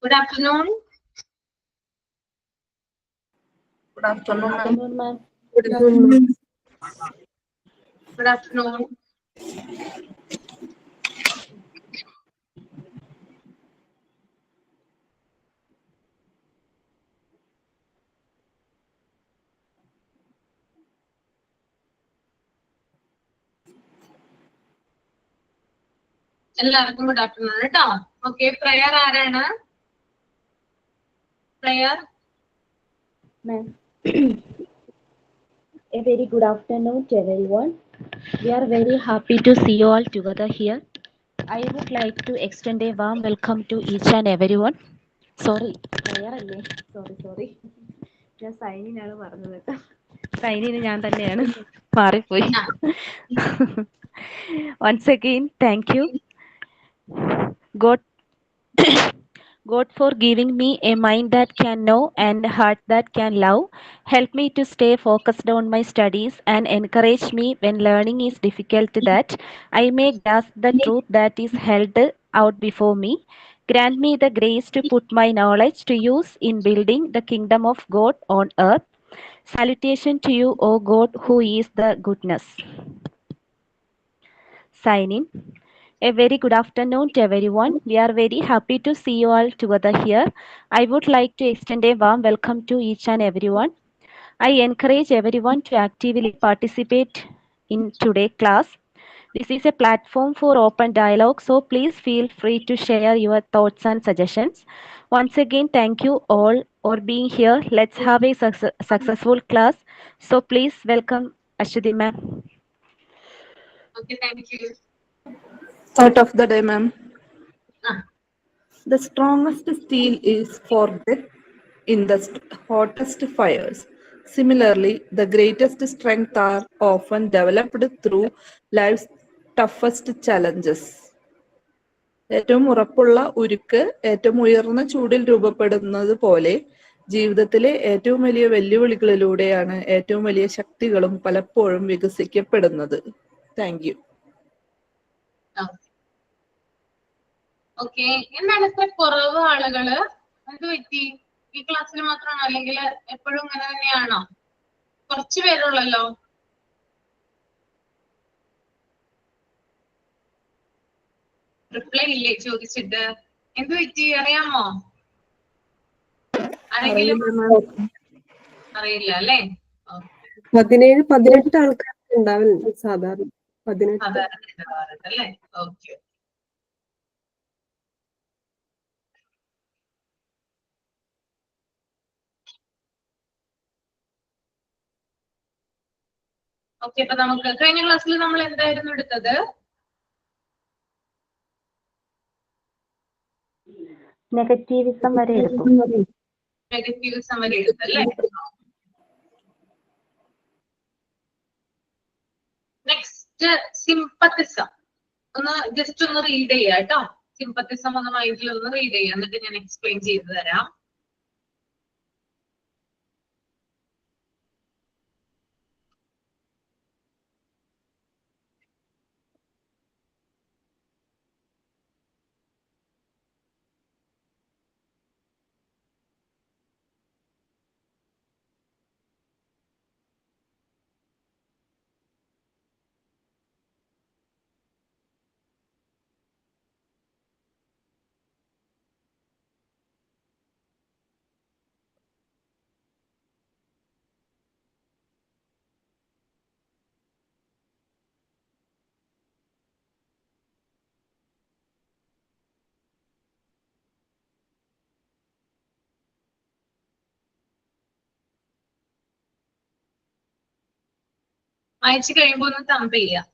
Good afternoon. Good afternoon, ma'am. Good afternoon, ma'am. Good afternoon. എല്ലാവർക്കും good afternoon കേട്ടോ. Okay, prayer ആരാണ്? Prayer. Ma'am, a very good afternoon to everyone. We are very happy to see you all together here. I would like to extend a warm welcome to each and everyone. Sorry, prayer അല്ലേ? Sorry. ഞാൻ സൈനിനാണ് പറഞ്ഞത് കേട്ടോ. സൈനിന് ഞാൻ തന്നെയാണ്, മാറിപ്പോയി. Once again, thank you, God for giving me a mind that can know and a heart that can love. Help me to stay focused on my studies and encourage me when learning is difficult, that I may grasp the truth that is held out before me. Grant me the grace to put my knowledge to use in building the kingdom of God on earth. Salutation to you, O God, who is the goodness. Sign in. A very good afternoon to everyone. We are very happy to see you all together here. I would like to extend a warm welcome to each and everyone. I encourage everyone to actively participate in today's class. This is a platform for open dialogue, so please feel free to share your thoughts and suggestions. Once again, thank you all for being here. Let's have a successful class. So please welcome Ashwati ma'am. Okay, thank you. Thought of the day, ma'am. The strongest steel is forged in the hottest fires. Similarly, the greatest strength are often developed through life's toughest challenges. ഏറ്റവും ഉറപ്പുള്ള ഉരുക്ക് ഏറ്റവും ഉയർന്ന ചൂടിൽ രൂപപ്പെടുന്നത് പോലെ ജീവിതത്തിലെ ഏറ്റവും വലിയ വെല്ലുവിളികളിലൂടെയാണ് ഏറ്റവും വലിയ ശക്തികളും പലപ്പോഴും വികസിക്കപ്പെടുന്നത്. Thank you. ഓക്കെ, എന്താണ് ഇത്ര കുറവ് ആളുകള്? എന്ത് പറ്റി? ഈ ക്ലാസ്സിൽ മാത്രമാണോ, അല്ലെങ്കിൽ എപ്പോഴും ഇങ്ങനെ തന്നെയാണോ? കുറച്ചു പേരുള്ളല്ലോ. റിപ്ലൈ ഇല്ലേ ചോദിച്ചിട്ട്? എന്ത് പറ്റി അറിയാമോ? ആരെങ്കിലും അറിയില്ല അല്ലേ? 17-18 ആൾക്കാർ ഉണ്ടാവില്ല സാധാരണ. 18 അല്ലേ? ഓക്കെ. ഓക്കെ, അപ്പൊ നമുക്ക് കഴിഞ്ഞ ക്ലാസ്സിൽ നമ്മൾ എന്തായിരുന്നു എടുത്തത്? നെഗറ്റീവിസം വരെ എടുത്തു. നെഗറ്റീവിസം വരെ എടുത്തല്ലേ? നെക്സ്റ്റ് സിമ്പത്തിസം. ഒന്ന് ജസ്റ്റ് ഒന്ന് റീഡ് ചെയ്യാം കേട്ടോ. സിമ്പത്തിസം ഒന്ന് മൈൻഡിൽ ഒന്ന് റീഡ് ചെയ്യാം, എന്നിട്ട് ഞാൻ എക്സ്പ്ലെയിൻ ചെയ്തു തരാം. അയച്ചു കഴിയുമ്പോ ഒന്ന് തമ്പ് ചെയ്യാം.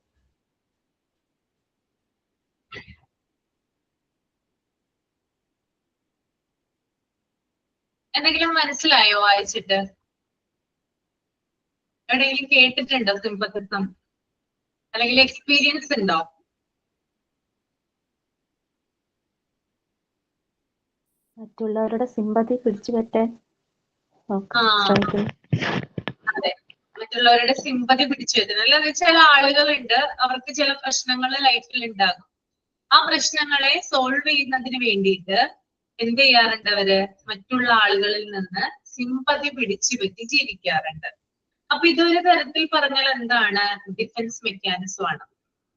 എന്തെങ്കിലും മനസ്സിലായോ വായിച്ചിട്ട്? എവിടെയെങ്കിലും കേട്ടിട്ടുണ്ടോ സിമ്പത്തിസം? അല്ലെങ്കിൽ എക്സ്പീരിയൻസ് ഉണ്ടോ? മറ്റുള്ളവരുടെ സിമ്പതി പിടിച്ചു പറ്റാൻ അതെ, മറ്റുള്ളവരുടെ സിമ്പതി പിടിച്ചു പറ്റുന്നത്. അല്ലാതെ ചില ആളുകളുണ്ട്, അവർക്ക് ചില പ്രശ്നങ്ങൾ ലൈഫിൽ ഉണ്ടാകും. ആ പ്രശ്നങ്ങളെ സോൾവ് ചെയ്യുന്നതിന് വേണ്ടിയിട്ട് എന്ത് ചെയ്യാറുണ്ട് അവര്? മറ്റുള്ള ആളുകളിൽ നിന്ന് സിമ്പതി പിടിച്ചു പറ്റി ജീവിക്കാറുണ്ട്. അപ്പൊ ഇതൊരു തരത്തിൽ പറഞ്ഞാൽ എന്താണ്? ഡിഫൻസ് മെക്കാനിസം ആണ്.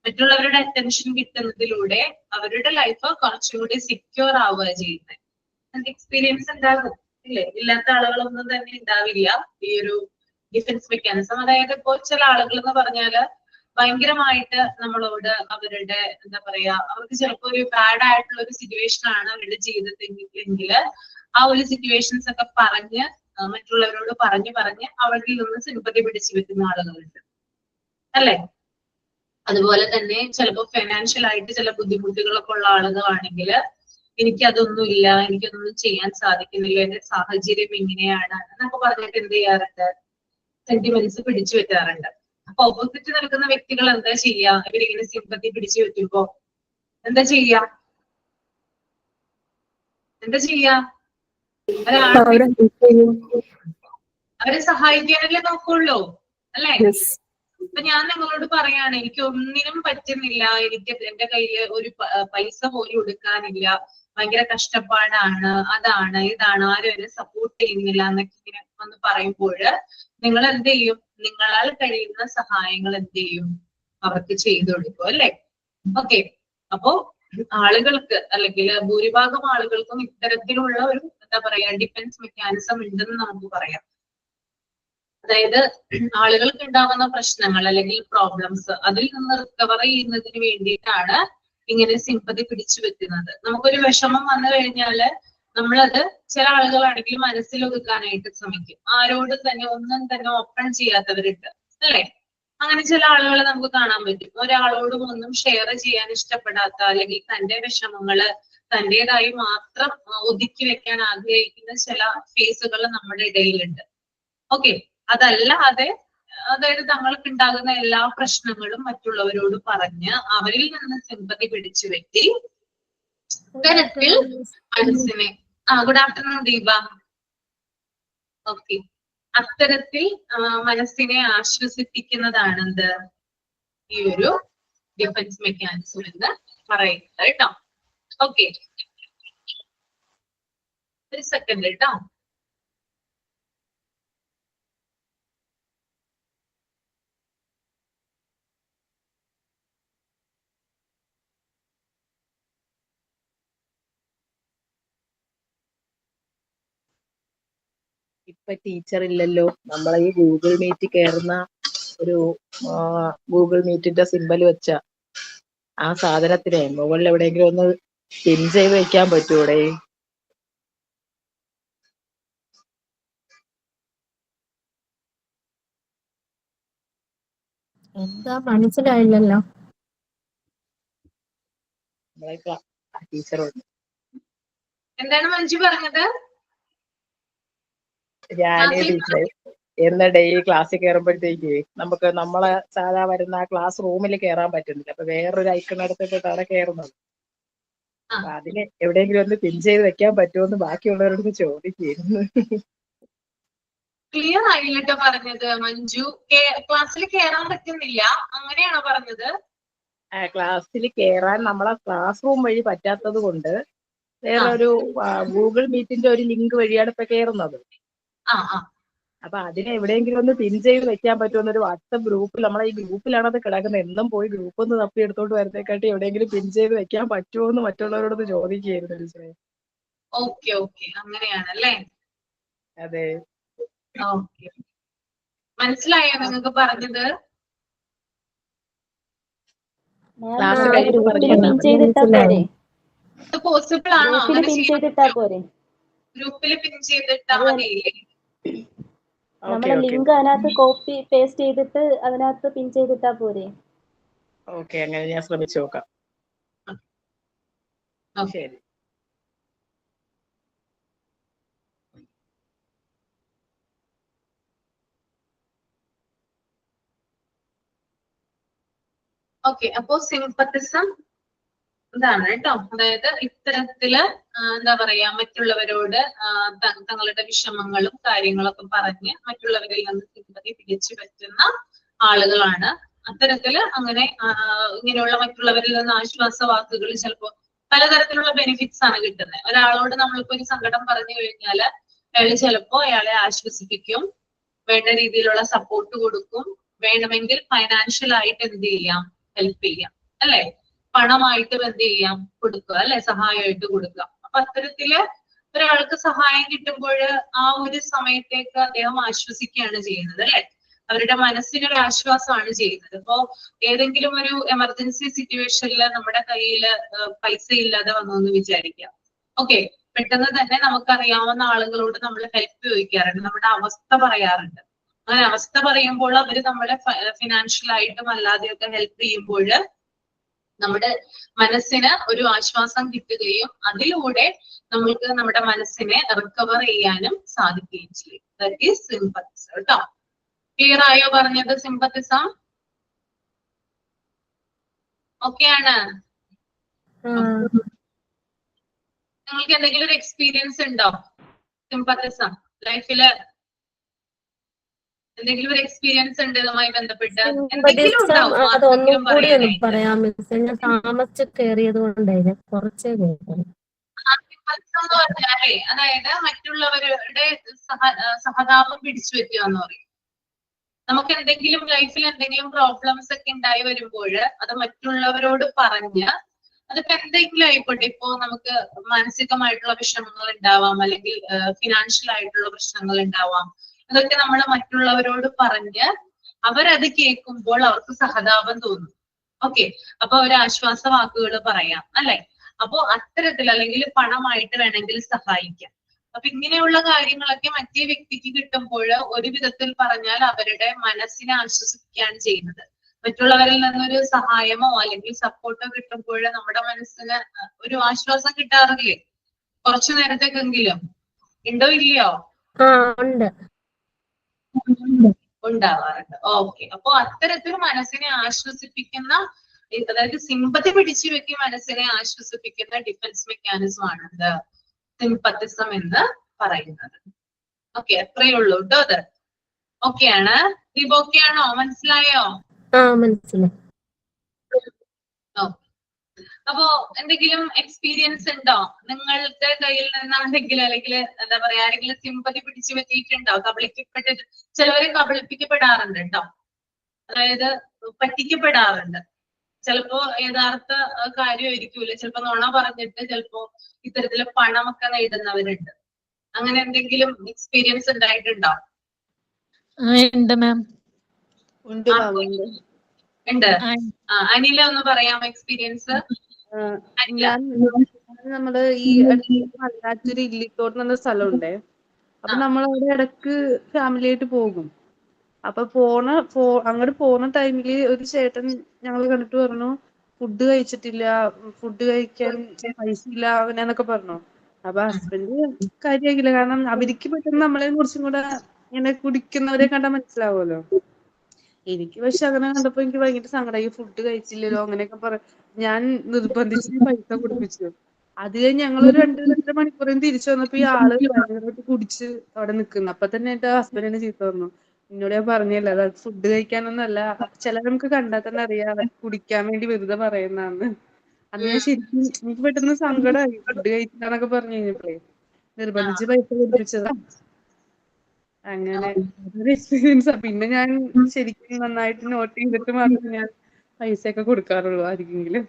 മറ്റുള്ളവരുടെ അറ്റൻഷൻ കിട്ടുന്നതിലൂടെ അവരുടെ ലൈഫ് കുറച്ചുകൂടി സെക്യൂർ ആവുക ചെയ്യുന്നത്. അതിന്റെ എക്സ്പീരിയൻസ് ഉണ്ടാകും ഇല്ലേ? ഇല്ലാത്ത ആളുകളൊന്നും തന്നെ ഉണ്ടാവില്ല ഈ ഒരു ഡിഫൻസ് മെക്കാനിസം. അതായത് ഇപ്പോ ചില ആളുകൾ എന്ന് പറഞ്ഞാല് ഭയങ്കരമായിട്ട് നമ്മളോട് അവരുടെ എന്താ പറയാ, അവർക്ക് ചിലപ്പോൾ ഒരു ബാഡ് ആയിട്ടുള്ള ഒരു സിറ്റുവേഷൻ ആണ് അവരുടെ ജീവിതത്തിൽ, ആ ഒരു സിറ്റുവേഷൻസ് ഒക്കെ പറഞ്ഞ് മറ്റുള്ളവരോട് പറഞ്ഞ് അവരിൽ നിന്ന് സിമ്പതി പിടിച്ചു വെക്കുന്ന ആളുകളുണ്ട് അല്ലെ? അതുപോലെ തന്നെ ചിലപ്പോൾ ഫൈനാൻഷ്യൽ ആയിട്ട് ചില ബുദ്ധിമുട്ടുകളൊക്കെ ഉള്ള ആളുകളാണെങ്കിൽ എനിക്കതൊന്നുമില്ല, എനിക്കതൊന്നും ചെയ്യാൻ സാധിക്കുന്നില്ല, എന്റെ സാഹചര്യം ഇങ്ങനെയാണ് എന്നൊക്കെ പറഞ്ഞിട്ട് എന്ത് ചെയ്യാറുണ്ട്? സെന്റിമെന്റ്സ് പിടിച്ചു വെക്കാറുണ്ട്. അപ്പൊ ഓപ്പോസിറ്റ് നിൽക്കുന്ന വ്യക്തികൾ എന്താ ചെയ്യാ? ഇവരിങ്ങനെ സിമ്പതി പിടിച്ചു വെക്കുമ്പോ എന്താ ചെയ്യാ? അവരെ സഹായിക്കാനല്ലേ നോക്കുള്ളൂ അല്ലെ? അപ്പൊ ഞാൻ നിങ്ങളോട് പറയാണ്, എനിക്ക് ഒന്നിനും പറ്റുന്നില്ല, എനിക്ക് എന്റെ കയ്യില് ഒരു പൈസ പോലും എടുക്കാനില്ല, ഭയങ്കര കഷ്ടപ്പാടാണ്, അതാണ് ഇതാണ്, ആരും എന്നെ സപ്പോർട്ട് ചെയ്യുന്നില്ല എന്നൊക്കെ ഇങ്ങനെ വന്ന് പറയുമ്പോൾ നിങ്ങൾ എന്ത് ചെയ്യും? നിങ്ങളാൽ കഴിയുന്ന സഹായങ്ങൾ എന്ത് ചെയ്യും? അവർക്ക് ചെയ്തു കൊടുക്കും അല്ലെ? ഓക്കെ. അപ്പോ ആളുകൾക്ക് അല്ലെങ്കിൽ ഭൂരിഭാഗം ആളുകൾക്കും ഇത്തരത്തിലുള്ള ഒരു എന്താ പറയാ ഡിഫൻസ് മെക്കാനിസം ഉണ്ടെന്ന് നമുക്ക് പറയാം. അതായത് ആളുകൾക്ക് ഉണ്ടാകുന്ന പ്രശ്നങ്ങൾ അല്ലെങ്കിൽ പ്രോബ്ലംസ് അതിൽ നിന്ന് റിക്കവർ ചെയ്യുന്നതിന് വേണ്ടിയിട്ടാണ് ഇങ്ങനെ സിമ്പതി പിടിച്ചു വെക്കുന്നത്. നമുക്കൊരു വിഷമം വന്നു കഴിഞ്ഞാല് നമ്മളത് ചില ആളുകളാണെങ്കിൽ മനസ്സിൽ ഒതുക്കാനായിട്ട് ശ്രമിക്കും. ആരോടും തന്നെ ഒന്നും തന്നെ ഓപ്പൺ ചെയ്യാത്തവരുണ്ട് അല്ലെ? അങ്ങനെ ചില ആളുകളെ നമുക്ക് കാണാൻ പറ്റും. ഒരാളോടും ഒന്നും ഷെയർ ചെയ്യാൻ ഇഷ്ടപ്പെടാത്ത അല്ലെങ്കിൽ തന്റെ വിഷമങ്ങള് തന്റേതായി മാത്രം ഒതുക്കി വെക്കാൻ ആഗ്രഹിക്കുന്ന ചില ഫേസുകൾ നമ്മുടെ ഇടയിലുണ്ട്. ഓക്കെ. അതല്ലാതെ അതായത് തങ്ങൾക്ക് ഉണ്ടാകുന്ന എല്ലാ പ്രശ്നങ്ങളും മറ്റുള്ളവരോട് പറഞ്ഞ് അവരിൽ നിന്ന് സിമ്പതി പിടിച്ചു വെറ്റി തരത്തിൽ മനസ്സിനെ ഗുഡ് ആഫ്റ്റർനൂൺ ദീപ. ഓക്കെ. അത്തരത്തിൽ മനസ്സിനെ ആശ്വസിപ്പിക്കുന്നതാണ് എന്ത്? ഈ ഒരു ഡിഫൻസ് മെക്കാനിസം എന്ന് പറയുന്നത് കേട്ടോ. ഓക്കെ, ഒരു സെക്കൻഡ് കേട്ടോ. ഇപ്പൊ ടീച്ചർ ഇല്ലല്ലോ, നമ്മളെ ഈ ഗൂഗിൾ മീറ്റ് കയറുന്ന ഒരു ഗൂഗിൾ മീറ്റിന്റെ സിമ്പൽ വെച്ച ആ സാധനത്തിനെ മുകളിൽ എവിടെയെങ്കിലും ഒന്ന് പിൻ ചെയ്ത് വെക്കാൻ പറ്റൂടെ? എന്താ മനസ്സിലായില്ലല്ലോ. ടീച്ചർ എന്താണ് മഞ്ജു പറഞ്ഞത്? ഞാനേ ടീച്ചറെ എന്ന് ഡെയിലി ക്ലാസ്സിൽ കയറുമ്പോഴത്തേക്ക് നമുക്ക് നമ്മളെ സാധാ വരുന്ന ആ ക്ലാസ് റൂമിൽ കയറാൻ പറ്റുന്നില്ല. അപ്പൊ വേറൊരു ഐക്കൺ എടുത്തിട്ട് അവിടെ കയറുന്നത്. അപ്പൊ അതിന് എവിടെയെങ്കിലും ഒന്ന് പിൻ ചെയ്ത് വെക്കാൻ പറ്റുമോന്ന് ബാക്കിയുള്ളവരോട് ചോദിക്കുന്നു. ക്ലിയർ ആയില്ലട്ടോ പറഞ്ഞത് മഞ്ജു. ക്ലാസ്സിൽ കയറാൻ പറ്റുന്നില്ല അങ്ങനെയാണോ പറഞ്ഞത്? ക്ലാസ്സിൽ കയറാൻ നമ്മളെ ക്ലാസ് റൂം വഴി പറ്റാത്തത് കൊണ്ട് വേറൊരു ഗൂഗിൾ മീറ്റിന്റെ ഒരു ലിങ്ക് വഴിയാണ് ഇപ്പൊ കയറുന്നത്. അപ്പൊ അതിനെ എവിടെയെങ്കിലും ഒന്ന് പിൻ ചെയ്ത് വെക്കാൻ പറ്റുമെന്നൊരു വാട്സപ്പ് ഗ്രൂപ്പിൽ, നമ്മളെ ഈ ഗ്രൂപ്പിലാണത് കിടക്കുന്നത്. എന്നും പോയി ഗ്രൂപ്പ് ഒന്ന് തപ്പി എടുത്തോണ്ട് വരുന്നേക്കാട്ടി എവിടെയെങ്കിലും പിൻ ചെയ്ത് വെക്കാൻ പറ്റുമോന്ന് മറ്റുള്ളവരോട് ചോദിക്കുകയായിരുന്നു. ഓക്കെ ഓക്കെ, അങ്ങനെയാണല്ലേ? അതെ. ഓക്കെ, മനസ്സിലായോ നിങ്ങൾക്ക് പറഞ്ഞത്? പോസിബിൾ ആണോ? ഗ്രൂപ്പിൽ പിൻ ചെയ്തിട്ടാ മതിയില്ലേ? നമ്മളെ ലിങ്ക് അതിനകത്ത് കോപ്പി പേസ്റ്റ് ചെയ്തിട്ട് അതിനകത്ത് പിൻ ചെയ്തിട്ടാ പോരെ? ഓക്കെ, അങ്ങനെ ഞാൻ ശ്രമിച്ചു നോക്കാം. ശരി. ഓക്കെ, അപ്പോ സിംപത്തിസം ഇതാണ് കേട്ടോ. അതായത് ഇത്തരത്തില് എന്താ പറയാ മറ്റുള്ളവരോട് തങ്ങളുടെ വിഷമങ്ങളും കാര്യങ്ങളൊക്കെ പറഞ്ഞ് മറ്റുള്ളവരിൽ നിന്ന് സിമ്പതി തിരിച്ചു പറ്റുന്ന ആളുകളാണ്. അത്തരത്തില് അങ്ങനെ ഇങ്ങനെയുള്ള മറ്റുള്ളവരിൽ നിന്ന് ആശ്വാസ വാക്കുകൾ ചിലപ്പോ പലതരത്തിലുള്ള ബെനിഫിറ്റ്സ് ആണ് കിട്ടുന്നത്. ഒരാളോട് നമ്മളിപ്പോ ഒരു സങ്കടം പറഞ്ഞു കഴിഞ്ഞാൽ അയാൾ ചിലപ്പോ അയാളെ ആശ്വസിപ്പിക്കും, വേണ്ട രീതിയിലുള്ള സപ്പോർട്ട് കൊടുക്കും, വേണമെങ്കിൽ ഫൈനാൻഷ്യൽ ആയിട്ട് എന്ത് ചെയ്യാം, ഹെൽപ്പ് ചെയ്യാം, അല്ലെ? പണമായിട്ടും എന്ത് ചെയ്യാം, കൊടുക്കുക, അല്ലെ? സഹായമായിട്ട് കൊടുക്കുക. അപ്പൊ അത്തരത്തില് ഒരാൾക്ക് സഹായം കിട്ടുമ്പോൾ ആ ഒരു സമയത്തേക്ക് അദ്ദേഹം ആശ്വസിക്കുകയാണ് ചെയ്യുന്നത്, അല്ലെ? അവരുടെ മനസ്സിനൊരു ആശ്വാസമാണ് ചെയ്യുന്നത്. ഇപ്പോ ഏതെങ്കിലും ഒരു എമർജൻസി സിറ്റുവേഷനിൽ നമ്മുടെ കയ്യിൽ പൈസ ഇല്ലാതെ വന്നു എന്ന് വിചാരിക്കാം. ഓക്കെ, പെട്ടെന്ന് തന്നെ നമുക്കറിയാവുന്ന ആളുകളോട് നമ്മൾ ഹെൽപ്പ് ചോദിക്കാറുണ്ട്, നമ്മുടെ അവസ്ഥ പറയാറുണ്ട്. അങ്ങനെ അവസ്ഥ പറയുമ്പോൾ അവര് നമ്മളെ ഫിനാൻഷ്യൽ ആയിട്ടും അല്ലാതെയൊക്കെ ഹെൽപ്പ് ചെയ്യുമ്പോൾ നമ്മുടെ മനസ്സിന് ഒരു ആശ്വാസം കിട്ടുകയും അതിലൂടെ നമ്മൾക്ക് നമ്മുടെ മനസ്സിനെ റിക്കവർ ചെയ്യാനും സാധിക്കുകയും ചെയ്യും. That is sympathism. കേട്ടോ, ക്ലിയർ ആയോ പറഞ്ഞത്? സിംപത്തിസം ഓക്കെയാണ്? നിങ്ങൾക്ക് എന്തെങ്കിലും ഒരു എക്സ്പീരിയൻസ് ഉണ്ടോ സിംപത്തിസം ലൈഫില്? എന്തെങ്കിലും ഒരു എക്സ്പീരിയൻസ് ഉണ്ട് ഇതുമായി ബന്ധപ്പെട്ട്? എന്തെങ്കിലും ഉണ്ടാവും, അതൊന്നും കൂടി ഒന്ന് പറയാം മിസ്. ഞാൻ താമസിച്ച് കയറിയത് കൊണ്ടായിരുന്നു കുറച്ചേ കേൾക്കാം. എന്ന് പറഞ്ഞാലേ അതായത് മറ്റുള്ളവരുടെ സഹതാപം പിടിച്ചു വെക്കുക എന്ന് പറയും. നമുക്ക് എന്തെങ്കിലും ലൈഫിൽ എന്തെങ്കിലും പ്രോബ്ലംസ് ഒക്കെ ഉണ്ടായി വരുമ്പോൾ അത് മറ്റുള്ളവരോട് പറഞ്ഞ്, അതിപ്പോ എന്തെങ്കിലും ആയിക്കോട്ടെ, ഇപ്പോ നമുക്ക് മാനസികമായിട്ടുള്ള വിഷമങ്ങൾ ഉണ്ടാവാം, അല്ലെങ്കിൽ ഫിനാൻഷ്യൽ ആയിട്ടുള്ള പ്രശ്നങ്ങൾ ഉണ്ടാവാം. അതൊക്കെ നമ്മൾ മറ്റുള്ളവരോട് പറഞ്ഞ് അവരത് കേൾക്കുമ്പോൾ അവർക്ക് സഹതാപം തോന്നും. ഓക്കെ, അപ്പൊ ഒരു ആശ്വാസ വാക്കുകൾ പറയാം, അല്ലെ? അപ്പോ അത്തരത്തിൽ, അല്ലെങ്കിൽ പണമായിട്ട് വേണമെങ്കിൽ സഹായിക്കാം. അപ്പൊ ഇങ്ങനെയുള്ള കാര്യങ്ങളൊക്കെ മറ്റേ വ്യക്തിക്ക് കിട്ടുമ്പോൾ ഒരു വിധത്തിൽ പറഞ്ഞാൽ അവരുടെ മനസ്സിനെ ആശ്വസിപ്പിക്കുകയാണ് ചെയ്യുന്നത്. മറ്റുള്ളവരിൽ നിന്നൊരു സഹായമോ അല്ലെങ്കിൽ സപ്പോർട്ടോ കിട്ടുമ്പോൾ നമ്മുടെ മനസ്സിന് ഒരു ആശ്വാസം കിട്ടാറില്ലേ? കുറച്ചു നേരത്തേക്കെങ്കിലും. ഉണ്ടോ ഇല്ലയോ? ഉണ്ടാവാറുണ്ട്. ഓക്കെ, അപ്പൊ അത്തരത്തിൽ മനസ്സിനെ ആശ്വസിപ്പിക്കുന്ന, അതായത് സിമ്പതി പിടിച്ചു വെക്കി മനസ്സിനെ ആശ്വസിപ്പിക്കുന്ന ഡിഫൻസ് മെക്കാനിസം ആണ് എന്ത്? സിംപത്തിസം എന്ന് പറയുന്നത്. ഓക്കെ, അത്രയേ ഉള്ളൂ കേട്ടോ. അത് ഓക്കെയാണ്? ദീപ് ഓക്കെയാണോ? മനസ്സിലായോ? മനസ്സിലായി. അപ്പോ എന്തെങ്കിലും എക്സ്പീരിയൻസ് ഉണ്ടോ നിങ്ങളുടെ കയ്യിൽ നിന്നാണെങ്കിലും, അല്ലെങ്കിൽ എന്താ പറയാ, ആരെങ്കിലും സിമ്പതി പിടിച്ചു പറ്റിയിട്ടുണ്ടോ? കബളിക്കപ്പെട്ടിട്ട് ചിലവരെ കബളിപ്പിക്കപ്പെടാറുണ്ട് കേട്ടോ, അതായത് പറ്റിക്കപ്പെടാറുണ്ട്. ചിലപ്പോ യഥാർത്ഥ കാര്യമായിരിക്കൂല, ചിലപ്പോ നുണ പറഞ്ഞിട്ട് ചിലപ്പോ ഇത്തരത്തില് പണമൊക്കെ നേടുന്നവരുണ്ട്. അങ്ങനെ എന്തെങ്കിലും എക്സ്പീരിയൻസ് ഉണ്ടായിട്ടുണ്ടോ? ഉണ്ട് മാം. ഉണ്ട്. അനില ഒന്ന് പറയാമോ എക്സ്പീരിയൻസ്? നമ്മള് ഈ മല്ലാറ്റൂര് ഇല്ലിത്തോട് എന്ന സ്ഥലമുണ്ടേ. അപ്പൊ നമ്മൾ അവിടെ ഇടക്ക് ഫാമിലി ആയിട്ട് പോകും. അപ്പൊ അങ്ങോട്ട് പോണ ടൈമില് ഒരു ചേട്ടൻ ഞങ്ങൾ കണ്ടിട്ട് പറഞ്ഞു, ഫുഡ് കഴിച്ചിട്ടില്ല, ഫുഡ് കഴിക്കാൻ പൈസ ഇല്ല അങ്ങനെന്നൊക്കെ പറഞ്ഞു. അപ്പൊ ഹസ്ബൻഡ് കാര്യമാക്കില്ല, കാരണം അവർക്ക് പെട്ടെന്ന് നമ്മളെ കുറച്ചും കൂടെ ഇങ്ങനെ കുടിക്കുന്നവരെ കണ്ടാൽ മനസ്സിലാവുമല്ലോ. എനിക്ക് പക്ഷെ അങ്ങനെ കണ്ടപ്പോ എനിക്ക് ഭയങ്കര സങ്കടമായി, ഫുഡ് കഴിച്ചില്ലല്ലോ അങ്ങനെയൊക്കെ ഞാൻ നിർബന്ധിച്ച് പൈസ കൊടുപ്പിച്ചു. അത് കഴിഞ്ഞ് ഞങ്ങളൊരു 2-2.5 മണിക്കൂറിന് തിരിച്ചു വന്നപ്പോ ഈ ആള് ഭയങ്കരമായിട്ട് കുടിച്ച് അവിടെ നിൽക്കുന്നു. അപ്പൊ തന്നെ എന്റെ ഹസ്ബൻഡിനെ ചീത്ത പറഞ്ഞു. എന്നോട് ഞാൻ പറഞ്ഞില്ല, അത് ഫുഡ് കഴിക്കാനൊന്നല്ല, ചില നമുക്ക് കണ്ടാൽ തന്നെ അറിയാം കുടിക്കാൻ വേണ്ടി വെറുതെ പറയുന്നതാന്ന്. അന്ന് ഞാൻ ശരിക്കും എനിക്ക് പെട്ടെന്ന് സങ്കടമായി, ഫുഡ് കഴിച്ചില്ലാന്നൊക്കെ പറഞ്ഞു കഴിഞ്ഞപ്പോഴേ നിർബന്ധിച്ച് പൈസ കൊടുപ്പിച്ചതാ. അങ്ങനെ അതൊരു എക്സ്പീരിയൻസാ. പിന്നെ ഞാൻ ശരിക്കും നന്നായിട്ട് നോട്ട് ചെയ്തിട്ട് മാത്രമേ ഞാൻ പൈസ ഒക്കെ കൊടുക്കാറുള്ളൂ ആർക്കെങ്കിലും.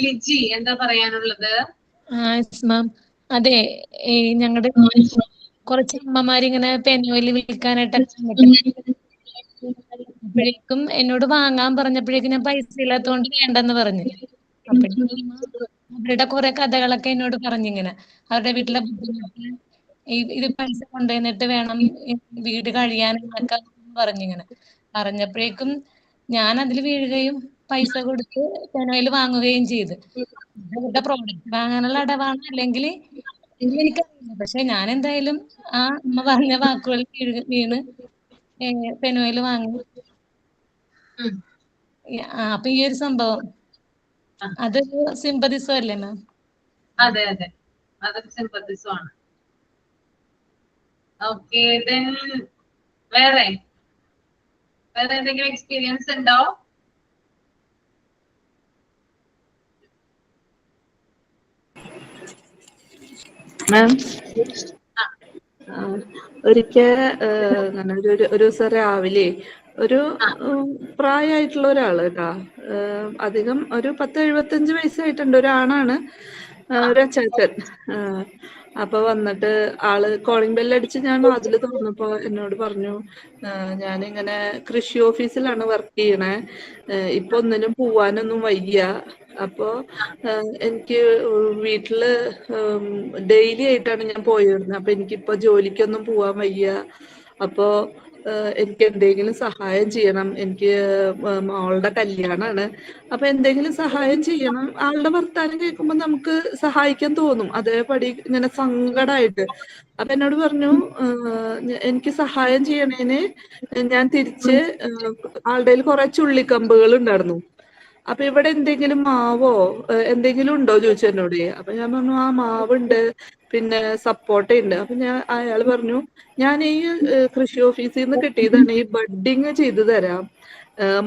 ലിജി എന്താ പറയാനുള്ളത്? മാം, അതെ, ഞങ്ങളുടെ കുറച്ച് അമ്മമാരിങ്ങനെ പെനോയിൽ വിൽക്കാനായിട്ടൊക്കെ അപ്പോഴേക്കും എന്നോട് വാങ്ങാൻ പറഞ്ഞപ്പോഴേക്കും ഞാൻ പൈസ ഇല്ലാത്തതുകൊണ്ട് വേണ്ടെന്ന് പറഞ്ഞു. അപ്പോഴേക്കും അവരുടെ കുറെ കഥകളൊക്കെ എന്നോട് പറഞ്ഞിങ്ങനെ, അവരുടെ വീട്ടിലെ ബുദ്ധിമുട്ട്, ഇത് പൈസ കൊണ്ടുവന്നിട്ട് വേണം വീട് കഴിയാനൊക്കെ പറഞ്ഞിങ്ങനെ. പറഞ്ഞപ്പോഴേക്കും ഞാൻ അതിൽ വീഴുകയും പൈസ കൊടുത്ത് പെനോയിൽ വാങ്ങുകയും ചെയ്തു. അവരുടെ പ്രോഡക്റ്റ് വാങ്ങാനുള്ള അടവാണ് അല്ലെങ്കിൽ എനിക്കറിയില്ല. പക്ഷെ ഞാൻ എന്തായാലും ആ അമ്മ പറഞ്ഞ വാക്കുകൾ വീണ് പെനോയിൽ വാങ്ങി. അപ്പൊ ഈ ഒരു സംഭവം അതൊരു സിമ്പതിസം അല്ലേ മാം? അതെ അതെ, അതൊരു സിമ്പതിസം ആണ്. ഓക്കെ, വേറെ വേറെ എന്തെങ്കിലും എക്സ്പീരിയൻസ് ഉണ്ടോ? മാം ഒരിക്കൽ അങ്ങനെ ഒരു ദിവസം രാവിലെ ഒരു പ്രായമായിട്ടുള്ള ഒരാള് കേട്ടാ, അധികം ഒരു 10-75 വയസ്സായിട്ടുണ്ട്, ഒരാണാണ്, ഒരു അച്ചാച്ചൻ. അപ്പൊ വന്നിട്ട് ആള് കോളിംഗ് ബെല്ലടിച്ച് ഞാൻ വാതില് തുറന്നപ്പോ എന്നോട് പറഞ്ഞു, ഞാനിങ്ങനെ കൃഷി ഓഫീസിലാണ് വർക്ക് ചെയ്യണേ, ഇപ്പൊ ഒന്നിനും പോവാനൊന്നും വയ്യ. അപ്പോ എനിക്ക് വീട്ടില് ഡെയിലി ആയിട്ടാണ് ഞാൻ പോയിരുന്നത്. അപ്പൊ എനിക്കിപ്പോ ജോലിക്കൊന്നും പോവാൻ വയ്യ. അപ്പോ എനിക്ക് എന്തെങ്കിലും സഹായം ചെയ്യണം. എനിക്ക് മോളുടെ കല്യാണാണ്. അപ്പൊ എന്തെങ്കിലും സഹായം ചെയ്യണം. ആളുടെ വർത്താനം കേൾക്കുമ്പോ നമുക്ക് സഹായിക്കാൻ തോന്നും, അതേപടി ഇങ്ങനെ സങ്കടമായിട്ട്. അപ്പൊ എന്നോട് പറഞ്ഞു, എനിക്ക് സഹായം ചെയ്യണേന് ഞാൻ തിരിച്ച് ആളുടെ കുറെ ചുള്ളിക്കമ്പുകൾ ഉണ്ടായിരുന്നു. അപ്പൊ ഇവിടെ എന്തെങ്കിലും മാവോ എന്തെങ്കിലും ഉണ്ടോ ചോദിച്ചു എന്നോട്. അപ്പൊ ഞാൻ പറഞ്ഞു, ആ മാവുണ്ട്, പിന്നെ സപ്പോട്ട ഉണ്ട്. അപ്പൊ അയാൾ പറഞ്ഞു, ഞാൻ ഈ കൃഷി ഓഫീസിൽ നിന്ന് കിട്ടിയതാണ്, ഈ ബഡ്ഡിങ് ചെയ്തു തരാം.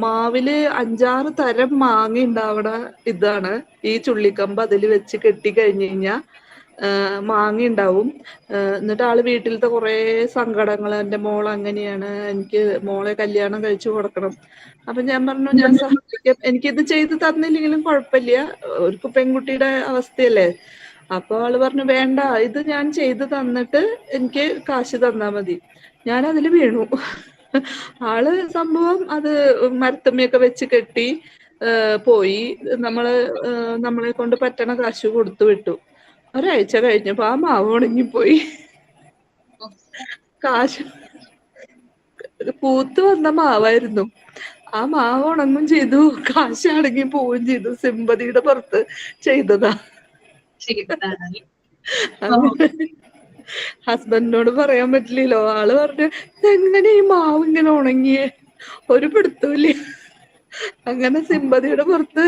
മാവില് 5-6 തരം മാങ്ങ ഉണ്ടാവണ ഇതാണ് ഈ ചുള്ളിക്കമ്പ്. അതിൽ വെച്ച് കെട്ടി കഴിഞ്ഞു കഴിഞ്ഞാൽ മാങ്ങ ഉണ്ടാവും. എന്നിട്ട് ആള് വീട്ടിലത്തെ കുറെ സങ്കടങ്ങൾ, എൻ്റെ മോൾ അങ്ങനെയാണ്, എനിക്ക് മോളെ കല്യാണം കഴിച്ചു കൊടുക്കണം. അപ്പൊ ഞാൻ പറഞ്ഞു, ഞാൻ സഹായിക്കാം, എനിക്കിത് ചെയ്ത് തന്നില്ലെങ്കിലും കുഴപ്പമില്ല, ഒരു പെൺകുട്ടിയുടെ അവസ്ഥയല്ലേ. അപ്പൊ ആള് പറഞ്ഞു, വേണ്ട, ഇത് ഞാൻ ചെയ്ത് തന്നിട്ട് എനിക്ക് കാശ് തന്നാ മതി. ഞാൻ അതില് വീണു. ആള് സംഭവം അത് മരത്തമ്മയൊക്കെ വെച്ച് കെട്ടി പോയി. നമ്മളെ കൊണ്ട് പറ്റണ കാശ് കൊടുത്തു വിട്ടു. ഒരാഴ്ച കഴിഞ്ഞപ്പോ ആ മാവ് ഉണങ്ങിപ്പോയി. കാശ് പൂത്ത് വന്ന മാവായിരുന്നു. ആ മാവ് ഉണങ്ങും ചെയ്തു, കാശാണെങ്കിൽ പോവുകയും ചെയ്തു. സിമ്പതിയുടെ പുറത്ത് ചെയ്തതാ. ഹസ്ബൻഡിനോട് പറയാൻ പറ്റില്ലല്ലോ. ആള് പറഞ്ഞു, എങ്ങനെ ഈ മാവ് ഇങ്ങനെ ഉണങ്ങിയേ, ഒരു പിടുത്തൂല്ല. അങ്ങനെ സിമ്പതിയുടെ പുറത്ത്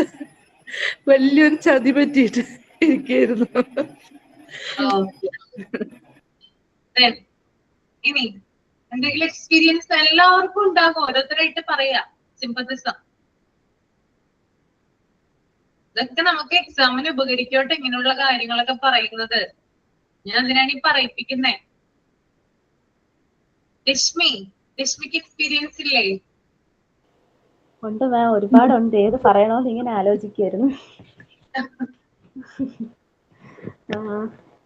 വലിയൊരു ചതി പറ്റിയിട്ട് ഇരിക്കായിരുന്നു. ഇനി എന്തെങ്കിലും എക്സ്പീരിയൻസ് എല്ലാവർക്കും ഉണ്ടാകും, ഓരോരുത്തരായിട്ട് പറയാ. സിമ്പത്തിസം ഇതൊക്കെ നമുക്ക് എക്സാമിന് ഉപകരിക്കോട്ടെ, ഇങ്ങനെയുള്ള കാര്യങ്ങളൊക്കെ പറയുന്നത്. ഞാൻ അതിനാണ് ഈ പറയിപ്പിക്കുന്നേ. രശ്മിക്ക് എക്സ്പീരിയൻസ് ഇല്ലേ? ഉണ്ട് മാം, ഒരുപാടുണ്ട്. ഏത് പറയണോന്ന് ഇങ്ങനെ ആലോചിക്കായിരുന്നു.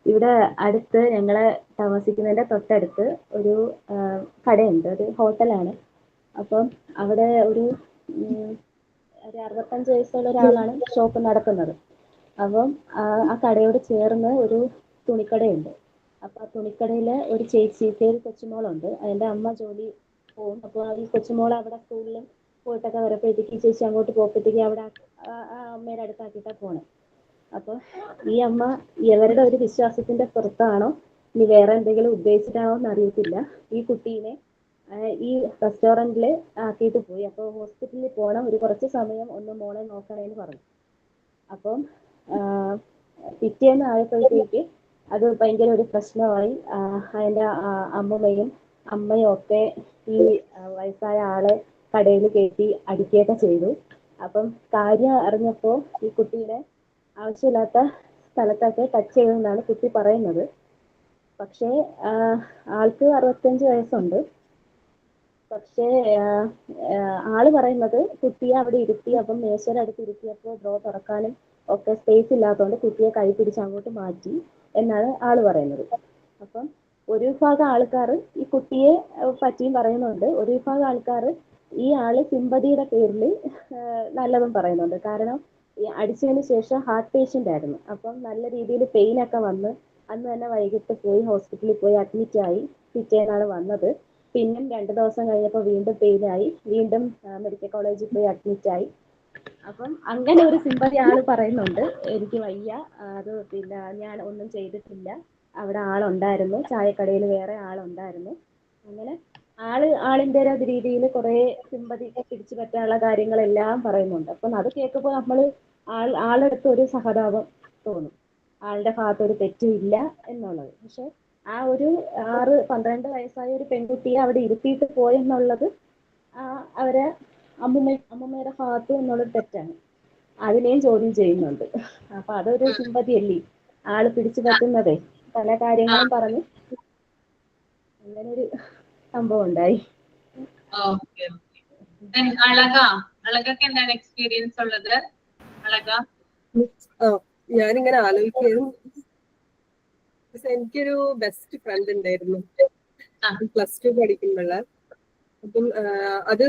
ഇവിടെ അടുത്ത് ഞങ്ങളെ താമസിക്കുന്നതിന്റെ തൊട്ടടുത്ത് ഒരു കടയുണ്ട്, ഒരു ഹോട്ടലാണ്. അപ്പം അവിടെ ഒരു 65 വയസ്സുള്ള ഒരാളാണ് ഷോപ്പ് നടത്തുന്നത്. അപ്പം ആ കടയോട് ചേർന്ന് ഒരു തുണിക്കടയുണ്ട്. അപ്പൊ ആ തുണിക്കടയില് ഒരു ചേച്ചിക്ക് ഒരു കൊച്ചുമോളുണ്ട്. അതിന്റെ അമ്മ ജോലി പോകും. അപ്പോൾ ഈ കൊച്ചുമോൾ അവിടെ സ്കൂളിൽ പോയിട്ടൊക്കെ വരുമ്പോഴത്തേക്ക് ചേച്ചി അങ്ങോട്ട് പോകുമ്പോഴത്തേക്ക് അവിടെ ആ അമ്മയുടെ അടുത്താക്കിയിട്ടാണ് പോണേ. അപ്പൊ ഈ അമ്മ ഇവരുടെ ഒരു വിശ്വാസത്തിന്റെ പുറത്താണോ ഇനി വേറെ എന്തെങ്കിലും ഉദ്ദേശിച്ചിട്ടാണോ എന്ന് അറിയത്തില്ല, ഈ കുട്ടീനെ ഈ റെസ്റ്റോറൻറ്റിൽ ആക്കിയിട്ട് പോയി. അപ്പോൾ ഹോസ്പിറ്റലിൽ പോകണം, ഒരു കുറച്ച് സമയം ഒന്ന് മോളെ നോക്കണേന്ന് പറഞ്ഞു. അപ്പം പിറ്റേന്ന് ആയപ്പോഴത്തേക്ക് അത് ഭയങ്കര ഒരു പ്രശ്നമായി. അതിൻ്റെ അമ്മയും ഒക്കെ ഈ വയസ്സായ ആളെ കടയിൽ കയറ്റി അടിക്കുകയൊക്കെ ചെയ്തു. അപ്പം കാര്യം അറിഞ്ഞപ്പോൾ ഈ കുട്ടീനെ ആവശ്യമില്ലാത്ത സ്ഥലത്തൊക്കെ ടച്ച് ചെയ്തെന്നാണ് കുട്ടി പറയുന്നത്. പക്ഷേ ആൾക്ക് 65 വയസ്സുണ്ട്. പക്ഷേ ആള് പറയുന്നത് കുട്ടിയെ അവിടെ ഇരുത്തി, അപ്പം മേശയുടെ അടുത്ത് ഇരുത്തിയപ്പോൾ ഡ്രോ തുറക്കാനും ഒക്കെ സ്പേസ് ഇല്ലാത്തതുകൊണ്ട് കുട്ടിയെ കൈ പിടിച്ച് അങ്ങോട്ട് മാറ്റി എന്നാണ് ആള് പറയുന്നത്. അപ്പം ഒരു വിഭാഗം ആൾക്കാർ ഈ കുട്ടിയെ പറ്റിയും പറയുന്നുണ്ട്, ഒരു വിഭാഗം ആൾക്കാർ ഈ ആള് സിമ്പതിയുടെ പേരിൽ നല്ലതും പറയുന്നുണ്ട്. കാരണം ഈ അടിച്ചതിന് ശേഷം ഹാർട്ട് പേഷ്യൻ്റ് ആയിരുന്നു. അപ്പം നല്ല രീതിയിൽ പെയിനൊക്കെ വന്ന് അന്ന് തന്നെ വൈകിട്ട് പോയി ഹോസ്പിറ്റലിൽ പോയി അഡ്മിറ്റ് ആയി. പിറ്റേന്നാണ് വന്നത്. പിന്നെ 2 ദിവസം കഴിഞ്ഞപ്പോൾ വീണ്ടും പെയിനായി, വീണ്ടും മെഡിക്കൽ കോളേജിൽ പോയി അഡ്മിറ്റ് ആയി. അപ്പം അങ്ങനെ ഒരു സിമ്പതി ആള് പറയുന്നുണ്ട്, എനിക്ക് വയ്യ, അത് പിന്നെ ഞാൻ ഒന്നും ചെയ്തിട്ടില്ല, അവിടെ ആളുണ്ടായിരുന്നു, ചായക്കടയിൽ വേറെ ആളുണ്ടായിരുന്നു. അങ്ങനെ ആളിൻ്റെ രീതിയിൽ കുറേ സിമ്പതി പിടിച്ചു പറ്റാനുള്ള കാര്യങ്ങളെല്ലാം പറയുന്നുണ്ട്. അപ്പം അത് കേൾക്കുമ്പോൾ നമ്മൾ ആളെടുത്ത് ഒരു സഹതാപം തോന്നും, ആളുടെ ഭാഗത്ത് ഒരു തെറ്റും ഇല്ല എന്നുള്ളത്. പക്ഷെ ആ ഒരു 12 വയസ്സായ ഒരു പെൺകുട്ടിയെ അവിടെ ഇരുത്തിയിട്ട് പോയെന്നുള്ളത് അവരെ അമ്മൂമ്മയുടെ ഭാഗത്ത് നിന്നുള്ളൊരു തെറ്റാണ്. അതിനെയും ചോദ്യം ചെയ്യുന്നുണ്ട്. അപ്പൊ അതൊരു സിമ്പതി അല്ലേ ആള് പിടിച്ചു പറ്റുന്നതേ. പല കാര്യങ്ങളും പറഞ്ഞ് അങ്ങനൊരു സംഭവം ഉണ്ടായി. അളകൊക്കെ എന്താണ് എക്സ്പീരിയൻസ് ഉള്ളത്? അളക, ഞാനിങ്ങനെ ആലോചിക്കായിരുന്നു. എനിക്കൊരു ബെസ്റ്റ് ഫ്രണ്ട് ഉണ്ടായിരുന്നു +2 പഠിക്കുമ്പോള്ള. അപ്പം അത്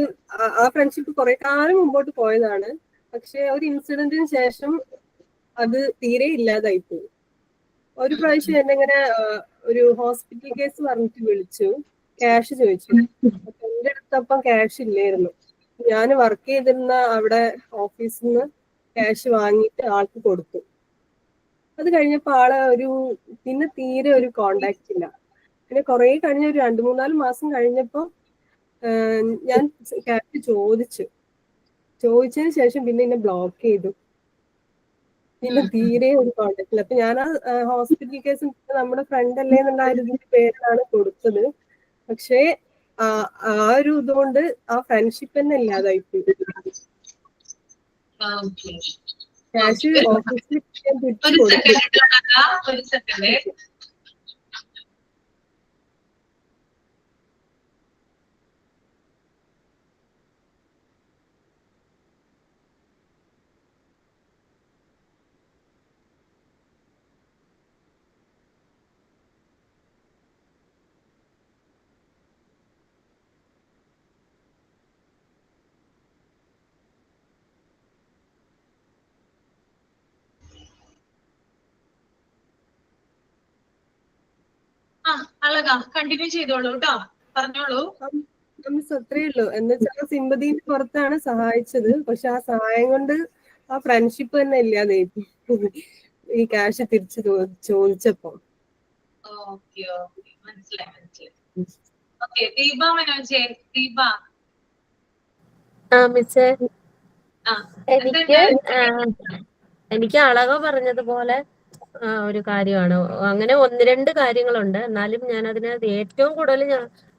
ആ ഫ്രണ്ട്ഷിപ്പ് കുറെ കാലം മുമ്പോട്ട് പോയതാണ്. പക്ഷെ ഒരു ഇൻസിഡന്റിന് ശേഷം അത് തീരെ ഇല്ലാതായി പോയി. ഒരു പ്രാവശ്യം എന്നെ ഇങ്ങനെ ഒരു ഹോസ്പിറ്റൽ കേസ് പറഞ്ഞിട്ട് വിളിച്ചു, ക്യാഷ് ചോദിച്ചു. അപ്പൊ എന്റെ അടുത്തപ്പം ക്യാഷ് ഇല്ലായിരുന്നു. ഞാൻ വർക്ക് ചെയ്തിരുന്ന അവിടെ ഓഫീസിൽ നിന്ന് ക്യാഷ് വാങ്ങിയിട്ട് ആൾക്ക് കൊടുത്തു. അത് കഴിഞ്ഞപ്പോ ആള് പിന്നെ തീരെ ഒരു കോണ്ടാക്ട് ഇല്ല. പിന്നെ കുറെ കഴിഞ്ഞ ഒരു 2-3-4 മാസം കഴിഞ്ഞപ്പോ ഞാൻ ക്യാഷ് ചോദിച്ചതിന് ശേഷം പിന്നെ എന്നെ ബ്ലോക്ക് ചെയ്തു. പിന്നെ തീരെ ഒരു കോണ്ടാക്ട് ഇല്ല. അപ്പൊ ഞാൻ ആ ഹോസ്പിറ്റൽ കേസ് നമ്മുടെ ഫ്രണ്ട് അല്ലേ എന്നുള്ള ഇതിന്റെ പേരിലാണ് കൊടുത്തത്. പക്ഷേ ആ ഒരു ഇതുകൊണ്ട് ആ ഫ്രണ്ട്ഷിപ്പ് തന്നെ ഇല്ലാതായി പോയി. ക്യാഷ് ഓഫീസിൽ തിരിച്ചു കൊടുത്തു. ഒരു സെക്കൻഡ്. അളക കണ്ടിന്യൂ ചെയ്തോളൂ കേട്ടോ, പറഞ്ഞോളൂ. മിസ് അത്രേ ഉള്ളൂ. എന്ന് വെച്ചാൽ സിമ്പതിന്റെ പുറത്താണ് സഹായിച്ചത്. പക്ഷെ ആ സഹായം കൊണ്ട് ആ ഫ്രണ്ട്ഷിപ്പ് തന്നെ ഇല്ലാതെ ഈ ക്യാഷ് തിരിച്ചു ചോദിച്ചപ്പോ. മനസ്സിലായി. ഓക്കെ, ദീപ മനോജെ. ദീപ. മിസ്സേ, എനിക്ക് അളക പറഞ്ഞതുപോലെ ഒരു കാര്യമാണ്. അങ്ങനെ 1-2 കാര്യങ്ങളുണ്ട്. എന്നാലും ഞാൻ അതിനകത്ത് ഏറ്റവും കൂടുതൽ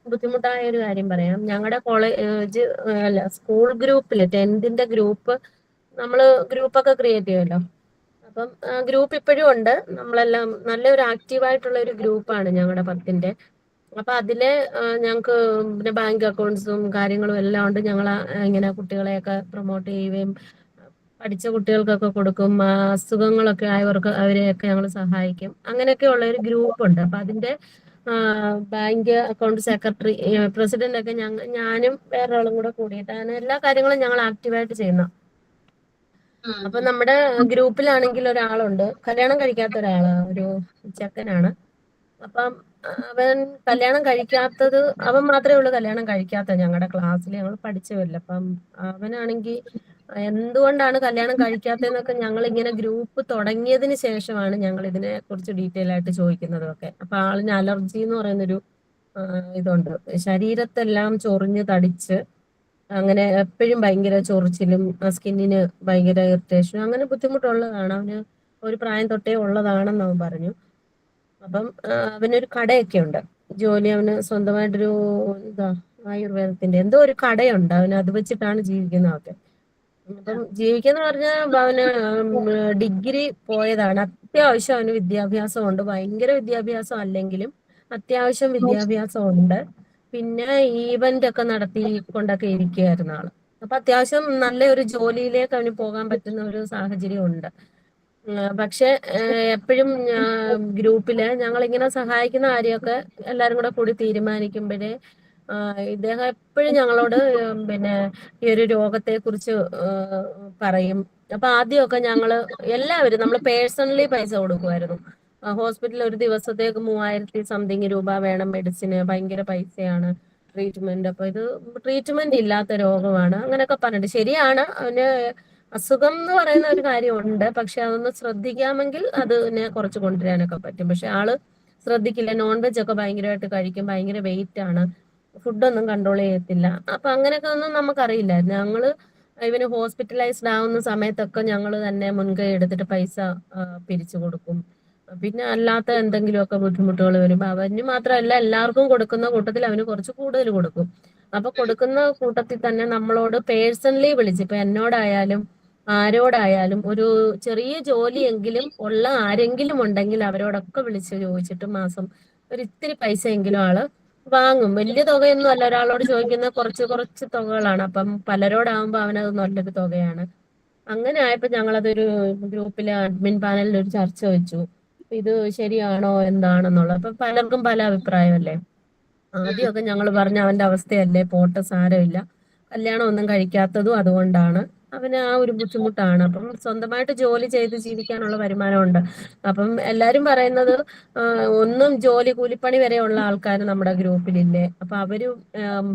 ബുദ്ധിമുട്ടായ ഒരു കാര്യം പറയാം. ഞങ്ങളുടെ കോളേജ് അല്ല സ്കൂൾ ഗ്രൂപ്പില് 10th ഗ്രൂപ്പ് നമ്മള് ഗ്രൂപ്പൊക്കെ ക്രിയേറ്റ് ചെയ്യുമല്ലോ. അപ്പം ഗ്രൂപ്പ് ഇപ്പോഴും ഉണ്ട്. നമ്മളെല്ലാം നല്ലൊരു ആക്റ്റീവായിട്ടുള്ള ഒരു ഗ്രൂപ്പാണ് ഞങ്ങളുടെ 10th. അപ്പൊ അതില് ഞങ്ങക്ക് പിന്നെ ബാങ്ക് അക്കൗണ്ട്സും കാര്യങ്ങളും എല്ലാം ഉണ്ട്. ഞങ്ങൾ ഇങ്ങനെ കുട്ടികളെയൊക്കെ പ്രൊമോട്ട് ചെയ്യുകയും പഠിച്ച കുട്ടികൾക്കൊക്കെ കൊടുക്കും. അസുഖങ്ങളൊക്കെ ആയവർക്ക് അവരെയൊക്കെ ഞങ്ങൾ സഹായിക്കും. അങ്ങനെയൊക്കെ ഉള്ള ഒരു ഗ്രൂപ്പ് ഉണ്ട്. അപ്പൊ അതിന്റെ ബാങ്ക് അക്കൗണ്ട് സെക്രട്ടറി, പ്രസിഡന്റ് ഒക്കെ ഞാനും വേറൊരാളും കൂടെ കൂടിയിട്ടാണ് എല്ലാ കാര്യങ്ങളും ഞങ്ങൾ ആക്റ്റീവായിട്ട് ചെയ്യുന്ന. അപ്പൊ നമ്മുടെ ഗ്രൂപ്പിലാണെങ്കിൽ ഒരാളുണ്ട്, കല്യാണം കഴിക്കാത്ത ഒരാള്, ഒരു ചെക്കനാണ്. അപ്പം അവൻ കല്യാണം കഴിക്കാത്തത്, അവൻ മാത്രമേ ഉള്ളൂ കല്യാണം കഴിക്കാത്ത ഞങ്ങളുടെ ക്ലാസ്സിൽ. ഞങ്ങൾ പഠിച്ചവരില്ല. അപ്പം അവനാണെങ്കിൽ എന്തുകൊണ്ടാണ് കല്യാണം കഴിക്കാത്തതെന്നൊക്കെ ഞങ്ങൾ ഇങ്ങനെ ഗ്രൂപ്പ് തുടങ്ങിയതിന് ശേഷമാണ് ഞങ്ങൾ ഇതിനെ കുറിച്ച് ഡീറ്റെയിൽ ആയിട്ട് ചോദിക്കുന്നതൊക്കെ. അപ്പൊ ആളിന് അലർജി എന്ന് പറയുന്നൊരു ഇതുണ്ട്. ശരീരത്തെല്ലാം ചൊറിഞ്ഞ് തടിച്ച് അങ്ങനെ എപ്പോഴും ഭയങ്കര ചൊറിച്ചിലും സ്കിന്നിന് ഭയങ്കര ഇറിറ്റേഷനും അങ്ങനെ ബുദ്ധിമുട്ടുള്ളതാണ്. അവന് ഒരു പ്രായം തൊട്ടേ ഉള്ളതാണെന്ന് അവൻ പറഞ്ഞു. അപ്പം അവനൊരു കടയൊക്കെ ഉണ്ട്, ജോലി. അവന് സ്വന്തമായിട്ടൊരു ആയുർവേദത്തിന്റെ എന്തോ ഒരു കടയുണ്ട്. അവന് അത് വെച്ചിട്ടാണ് ജീവിക്കുന്നതൊക്കെ. അപ്പം ജീവിക്കുന്ന പറഞ്ഞാൽ അവന് ഡിഗ്രി പോയതാണ്. അത്യാവശ്യം അവന് വിദ്യാഭ്യാസം ഉണ്ട്. ഭയങ്കര വിദ്യാഭ്യാസം അല്ലെങ്കിലും അത്യാവശ്യം വിദ്യാഭ്യാസം ഉണ്ട്. പിന്നെ ഈവന്റ് ഒക്കെ നടത്തി കൊണ്ടൊക്കെ ഇരിക്കുകയായിരുന്നു ആള്. അപ്പൊ അത്യാവശ്യം നല്ല ഒരു ജോലിയിലേക്ക് അവന് പോകാൻ പറ്റുന്ന ഒരു സാഹചര്യം ഉണ്ട്. പക്ഷെ എപ്പോഴും ഗ്രൂപ്പില് ഞങ്ങൾ ഇങ്ങനെ സഹായിക്കുന്ന കാര്യമൊക്കെ എല്ലാരും കൂടി തീരുമാനിക്കുമ്പോഴേ ഇദ്ദേഹം എപ്പോഴും ഞങ്ങളോട് പിന്നെ ഈ ഒരു രോഗത്തെ കുറിച്ച് പറയും. അപ്പൊ ആദ്യമൊക്കെ എല്ലാവരും നമ്മൾ പേഴ്സണലി പൈസ കൊടുക്കുമായിരുന്നു. ഹോസ്പിറ്റലിൽ ഒരു ദിവസത്തേക്ക് 3000 സംതിങ് രൂപ വേണം മെഡിസിന്, ഭയങ്കര പൈസയാണ് ട്രീറ്റ്മെന്റ്. അപ്പൊ ഇത് ട്രീറ്റ്മെന്റ് ഇല്ലാത്ത രോഗമാണ് അങ്ങനെയൊക്കെ പറഞ്ഞിട്ട്. ശരിയാണ്, അവന് അസുഖം എന്ന് പറയുന്ന ഒരു കാര്യമുണ്ട്. പക്ഷെ അതൊന്ന് ശ്രദ്ധിക്കാമെങ്കിൽ അതിനെ കുറച്ച് കൊണ്ടുവരാനൊക്കെ പറ്റും. പക്ഷെ ആള് ശ്രദ്ധിക്കില്ല. നോൺ വെജ് ഒക്കെ ഭയങ്കരമായിട്ട് കഴിക്കും. ഭയങ്കര വെയിറ്റ് ആണ്. ഫുഡൊന്നും കൺട്രോൾ ചെയ്യത്തില്ല. അപ്പൊ അങ്ങനെയൊക്കെ ഒന്നും നമുക്കറിയില്ലായിരുന്നു. ഞങ്ങള് ഇവന് ഹോസ്പിറ്റലൈസ്ഡ് ആവുന്ന സമയത്തൊക്കെ ഞങ്ങൾ തന്നെ മുൻകൈ എടുത്തിട്ട് പൈസ പിരിച്ചു കൊടുക്കും. പിന്നെ അല്ലാത്ത എന്തെങ്കിലുമൊക്കെ ബുദ്ധിമുട്ടുകൾ വരുമ്പോൾ അവന് മാത്രമല്ല എല്ലാവർക്കും കൊടുക്കുന്ന കൂട്ടത്തിൽ അവന് കുറച്ച് കൂടുതൽ കൊടുക്കും. അപ്പൊ കൊടുക്കുന്ന കൂട്ടത്തിൽ തന്നെ നമ്മളോട് പേഴ്സണലി വിളിച്ച്, ഇപ്പൊ എന്നോടായാലും ആരോടായാലും ഒരു ചെറിയ ജോലിയെങ്കിലും ഉള്ള ആരെങ്കിലും ഉണ്ടെങ്കിൽ അവരോടൊക്കെ വിളിച്ച് ചോദിച്ചിട്ട് മാസം ഒരു ഇത്തിരി പൈസ എങ്കിലും ആള് വാങ്ങും. വലിയ തുകയൊന്നും അല്ല, ഒരാളോട് ചോദിക്കുന്ന കുറച്ച് കുറച്ച് തുകകളാണ്. അപ്പം പലരോടാകുമ്പോ അവനത് നല്ലൊരു തുകയാണ്. അങ്ങനെ ആയപ്പോ ഞങ്ങളതൊരു ഗ്രൂപ്പിലെ അഡ്മിൻ പാനലിൽ ഒരു ചർച്ച വെച്ചു, ഇത് ശരിയാണോ എന്താണെന്നുള്ളത്. അപ്പൊ പലർക്കും പല അഭിപ്രായമല്ലേ. ആദ്യമൊക്കെ ഞങ്ങൾ പറഞ്ഞ അവന്റെ അവസ്ഥയല്ലേ, പോട്ടെ സാരമില്ല, കല്യാണം ഒന്നും കഴിക്കാത്തതും അതുകൊണ്ടാണ്, അവന് ആ ഒരു ബുദ്ധിമുട്ടാണ്. അപ്പം സ്വന്തമായിട്ട് ജോലി ചെയ്ത് ജീവിക്കാനുള്ള വരുമാനമുണ്ട്. അപ്പം എല്ലാരും പറയുന്നത് ഒന്നും ജോലി കൂലിപ്പണി വരെയുള്ള ആൾക്കാർ നമ്മുടെ ഗ്രൂപ്പിലില്ലേ, അപ്പൊ അവര്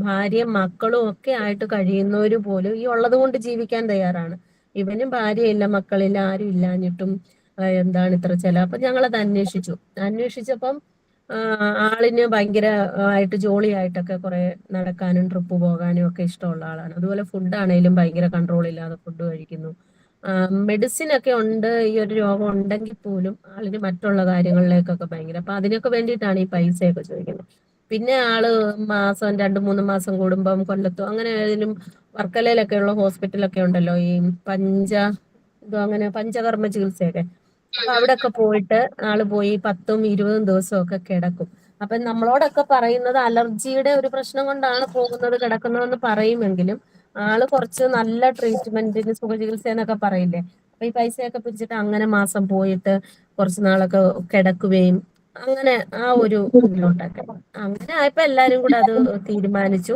ഭാര്യയും മക്കളും ഒക്കെ ആയിട്ട് കഴിയുന്നവര് പോലും ഈ ഉള്ളത് കൊണ്ട് ജീവിക്കാൻ തയ്യാറാണ്. ഇവനും ഭാര്യയില്ല മക്കളില്ല ആരും ഇല്ലാഞ്ഞിട്ടും എന്താണ് ഇത്ര ചെലവ്. അപ്പൊ ഞങ്ങളത് അന്വേഷിച്ചപ്പം ആളിന് ഭയങ്കര ആയിട്ട് ജോളിയായിട്ടൊക്കെ കുറെ നടക്കാനും ട്രിപ്പ് പോകാനും ഒക്കെ ഇഷ്ടമുള്ള ആളാണ്. അതുപോലെ ഫുഡാണേലും ഭയങ്കര കൺട്രോൾ ഇല്ലാതെ ഫുഡ് കഴിക്കുന്നു. മെഡിസിൻ ഒക്കെ ഉണ്ട്, ഈ ഒരു രോഗം ഉണ്ടെങ്കിൽ പോലും ആളിന് മറ്റുള്ള കാര്യങ്ങളിലേക്കൊക്കെ ഭയങ്കര, അപ്പൊ അതിനൊക്കെ വേണ്ടിയിട്ടാണ് ഈ പൈസയൊക്കെ ചോദിക്കുന്നത്. പിന്നെ ആള് മാസം 2-3 മാസം കൂടുമ്പം കൊല്ലത്തോ അങ്ങനെ ഏതെങ്കിലും വർക്കലയിലൊക്കെ ഉള്ള ഹോസ്പിറ്റലൊക്കെ ഉണ്ടല്ലോ, ഈ അങ്ങനെ പഞ്ചകർമ്മ ചികിത്സയൊക്കെ, അപ്പൊ അവിടെയൊക്കെ പോയിട്ട് ആള് പോയി 10-20 ദിവസമൊക്കെ കിടക്കും. അപ്പൊ നമ്മളോടൊക്കെ പറയുന്നത് അലർജിയുടെ ഒരു പ്രശ്നം കൊണ്ടാണ് പോകുന്നത് കിടക്കുന്നതെന്ന് പറയുമെങ്കിലും ആള് കുറച്ച് നല്ല ട്രീറ്റ്മെന്റിന് സുഖചികിത്സ എന്നൊക്കെ പറയില്ലേ, അപ്പൊ ഈ പൈസയൊക്കെ പിടിച്ചിട്ട് അങ്ങനെ മാസം പോയിട്ട് കുറച്ച് നാളൊക്കെ കിടക്കുകയും അങ്ങനെ ആ ഒരു ഇതിലോട്ടൊക്കെ. അങ്ങനെ ആയപ്പോ എല്ലാരും കൂടെ അത് തീരുമാനിച്ചു,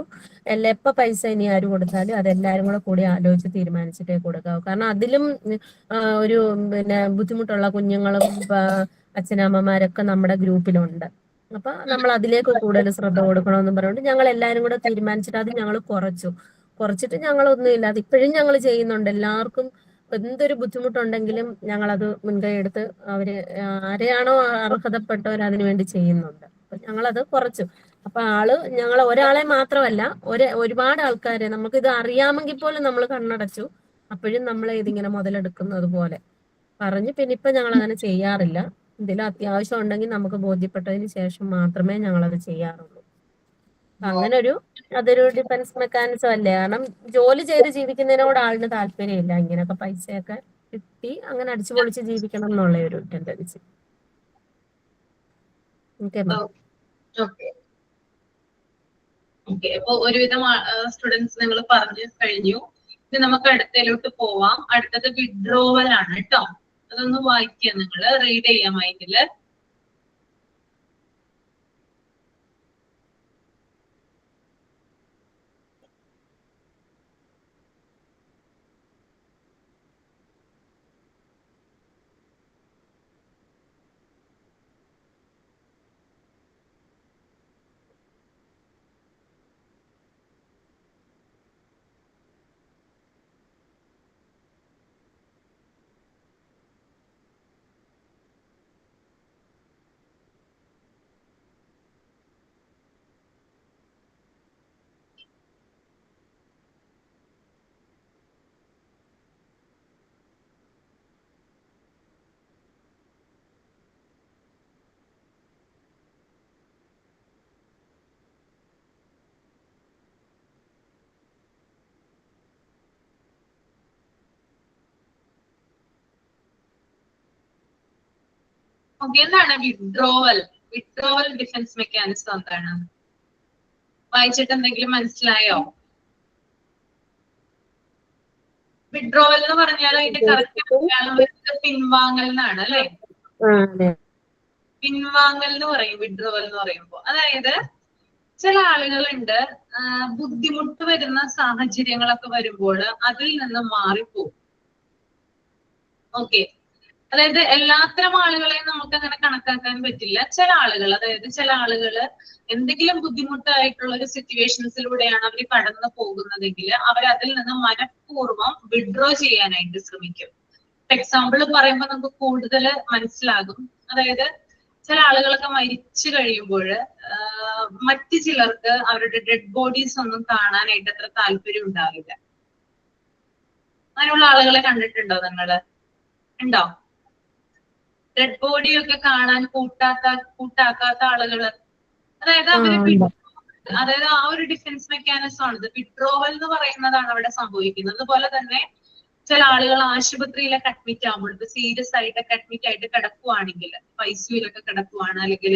എപ്പ പൈസ ഇനി ആര് കൊടുത്താലും അതെല്ലാരും കൂടെ കൂടി ആലോചിച്ച് തീരുമാനിച്ചിട്ടേ കൊടുക്കാവൂ. കാരണം അതിലും ഒരു പിന്നെ ബുദ്ധിമുട്ടുള്ള കുഞ്ഞുങ്ങളും അച്ഛനമ്മമാരൊക്കെ നമ്മുടെ ഗ്രൂപ്പിലുണ്ട്. അപ്പൊ നമ്മൾ അതിലേക്ക് കൂടുതൽ ശ്രദ്ധ കൊടുക്കണമെന്ന് പറഞ്ഞുകൊണ്ട് ഞങ്ങൾ എല്ലാരും കൂടെ തീരുമാനിച്ചിട്ട് അത് ഞങ്ങൾ കുറച്ചിട്ട് ഞങ്ങളൊന്നും ഇല്ലാതെ ഇപ്പോഴും ഞങ്ങൾ ചെയ്യുന്നുണ്ട്. എല്ലാവർക്കും എന്തൊരു ബുദ്ധിമുട്ടുണ്ടെങ്കിലും ഞങ്ങളത് മുൻകൈ എടുത്ത് അവര് ആരെയാണോ അർഹതപ്പെട്ടവർ അതിനു വേണ്ടി ചെയ്യുന്നുണ്ട്. അപ്പൊ ഞങ്ങളത് കുറച്ചു. അപ്പൊ ഞങ്ങൾ ഒരാളെ മാത്രമല്ല ഒരുപാട് ആൾക്കാരെ നമുക്കിത് അറിയാമെങ്കിൽ പോലും നമ്മൾ കണ്ണടച്ചു. അപ്പോഴും നമ്മളെ ഇതിങ്ങനെ മുതലെടുക്കുന്നത് പോലെ പറഞ്ഞു. പിന്നെ ഇപ്പൊ ഞങ്ങൾ അങ്ങനെ ചെയ്യാറില്ല. എന്തെങ്കിലും അത്യാവശ്യം ഉണ്ടെങ്കിൽ നമുക്ക് ബോധ്യപ്പെട്ടതിന് ശേഷം മാത്രമേ ഞങ്ങളത് ചെയ്യാറുള്ളൂ. അങ്ങനെ അതൊരു ഡിഫൻസ് മെക്കാനിസം അല്ലേ. കാരണം ജോലി ചെയ്ത് ജീവിക്കുന്നതിനോട് ആളിന് താല്പര്യമില്ല, ഇങ്ങനെയൊക്കെ പൈസയൊക്കെ കിട്ടി അങ്ങനെ അടിച്ചു പൊളിച്ച് ജീവിക്കണം എന്നുള്ള ഒരു ടെൻഡൻസി. ഓക്കെ, അപ്പൊ ഒരുവിധം സ്റ്റുഡൻസ് നിങ്ങൾ പറഞ്ഞു കഴിഞ്ഞു. ഇനി നമുക്ക് അടുത്തതിലോട്ട് പോവാം. അടുത്തത് വിഡ്രോവൽ ആണ് കേട്ടോ. അതൊന്ന് വായിക്കുക, നിങ്ങള് റീഡ് ചെയ്യാം മൈൻഡില്. ഓക്കെ, എന്താണ് വിഡ്രോവൽ? വിഡ്രോവൽ ഡിഫൻസ് മെക്കാനിസം എന്താണ്? വായിച്ചിട്ട് എന്തെങ്കിലും മനസ്സിലായോ? വിഡ്രോവൽ എന്ന് പറഞ്ഞാൽ അതിന്റെ കറക്റ്റ് പിൻവാങ്ങൽ എന്നാണ് അല്ലെ? പിൻവാങ്ങൽ എന്ന് പറയും വിഡ്രോവൽ എന്ന് പറയുമ്പോ. അതായത് ചില ആളുകളുണ്ട് ബുദ്ധിമുട്ട് വരുന്ന സാഹചര്യങ്ങളൊക്കെ വരുമ്പോൾ അതിൽ നിന്ന് മാറിപ്പോകും. ഓക്കെ, അതായത് എല്ലാത്തരം ആളുകളെയും നമുക്ക് അങ്ങനെ കണക്കാക്കാൻ പറ്റില്ല. ചില ആളുകൾ, അതായത് ചില ആളുകള് എന്തെങ്കിലും ബുദ്ധിമുട്ടായിട്ടുള്ള ഒരു സിറ്റുവേഷൻസിലൂടെയാണ് അവർ കടന്നു പോകുന്നതെങ്കിൽ അവർ അതിൽ നിന്ന് മനഃപൂർവ്വം വിഡ്രോ ചെയ്യാനായിട്ട് ശ്രമിക്കും. എക്സാമ്പിൾ പറയുമ്പോൾ നമുക്ക് കൂടുതൽ മനസ്സിലാകും. അതായത് ചില ആളുകളൊക്കെ മരിച്ചു കഴിയുമ്പോൾ മറ്റു ചിലർക്ക് അവരുടെ ഡെഡ് ബോഡീസ് ഒന്നും കാണാനായിട്ട് അത്ര താല്പര്യം ഉണ്ടാവില്ല. അങ്ങനെയുള്ള ആളുകളെ കണ്ടിട്ടുണ്ടോ നിങ്ങള്? ഉണ്ടോ? ഡെഡ് ബോഡിയൊക്കെ കാണാൻ കൂട്ടാക്കാത്ത ആളുകള്. അതായത് അവര് അതായത് ആ ഒരു ഡിഫൻസ് മെക്കാനിസം ആണ്. വിഡ്രോവൽ എന്ന് പറയുന്നതാണ് അവിടെ സംഭവിക്കുന്നത്. അതുപോലെ തന്നെ ചില ആളുകൾ ആശുപത്രിയിലൊക്കെ അഡ്മിറ്റ് ആകുമ്പോൾ സീരിയസ് ആയിട്ടൊക്കെ അഡ്മിറ്റ് ആയിട്ട് കിടക്കുവാണെങ്കിൽ, ICUലൊക്കെ കിടക്കുവാണ്, അല്ലെങ്കിൽ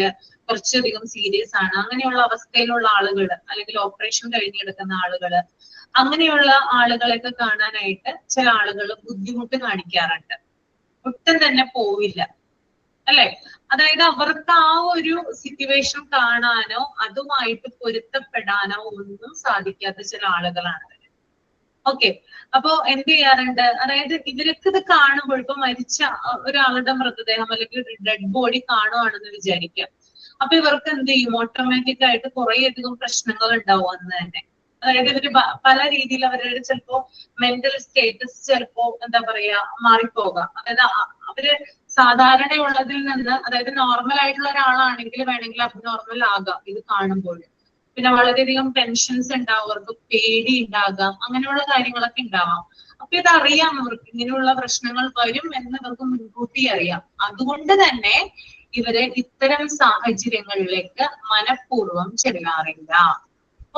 കുറച്ചധികം സീരിയസ് ആണ്, അങ്ങനെയുള്ള അവസ്ഥയിലുള്ള ആളുകൾ, അല്ലെങ്കിൽ ഓപ്പറേഷൻ കഴിഞ്ഞെടുക്കുന്ന ആളുകൾ, അങ്ങനെയുള്ള ആളുകളെയൊക്കെ കാണാനായിട്ട് ചില ആളുകൾ ബുദ്ധിമുട്ട് കാണിക്കാറുണ്ട്. ഒട്ടും തന്നെ പോവില്ല, അല്ലെ? അതായത് അവർക്ക് ആ ഒരു സിറ്റുവേഷൻ കാണാനോ അതുമായിട്ട് പൊരുത്തപ്പെടാനോ ഒന്നും സാധിക്കാത്ത ചില ആളുകളാണ്. ഓക്കെ, അപ്പോ എന്ത് ചെയ്യാറുണ്ട്? അതായത് ഇവർക്ക് ഇത് കാണുമ്പോൾ, ഇപ്പൊ മരിച്ച ഒരാളുടെ മൃതദേഹം അല്ലെങ്കിൽ ഡെഡ് ബോഡി കാണുവാണെന്ന് വിചാരിക്കാം. അപ്പൊ ഇവർക്ക് എന്ത് ചെയ്യും? ഓട്ടോമാറ്റിക് ആയിട്ട് കുറേയധികം പ്രശ്നങ്ങൾ ഉണ്ടാവും അന്ന് തന്നെ. അതായത് ഇവര് പല രീതിയിൽ അവരുടെ ചിലപ്പോ മെന്റൽ സ്റ്റേറ്റസ് ചിലപ്പോ എന്താ പറയാ മാറിപ്പോകാം. അതായത് അവര് സാധാരണയുള്ളതിൽ നിന്ന്, അതായത് നോർമൽ ആയിട്ടുള്ള ഒരാളാണെങ്കിൽ വേണമെങ്കിൽ അബ്നോർമൽ ആകാം ഇത് കാണുമ്പോൾ. പിന്നെ വളരെയധികം ടെൻഷൻസ് ഉണ്ടാവും, അവർക്ക് പേടി ഉണ്ടാകാം, അങ്ങനെയുള്ള കാര്യങ്ങളൊക്കെ ഉണ്ടാവാം. അപ്പൊ ഇതറിയാം, അവർക്ക് ഇങ്ങനെയുള്ള പ്രശ്നങ്ങൾ വരും എന്ന് ഇവർക്ക് മുൻകൂട്ടി അറിയാം. അതുകൊണ്ട് തന്നെ ഇവരെ ഇത്തരം സാഹചര്യങ്ങളിലേക്ക് മനഃപൂർവ്വം ചെല്ലാറില്ല.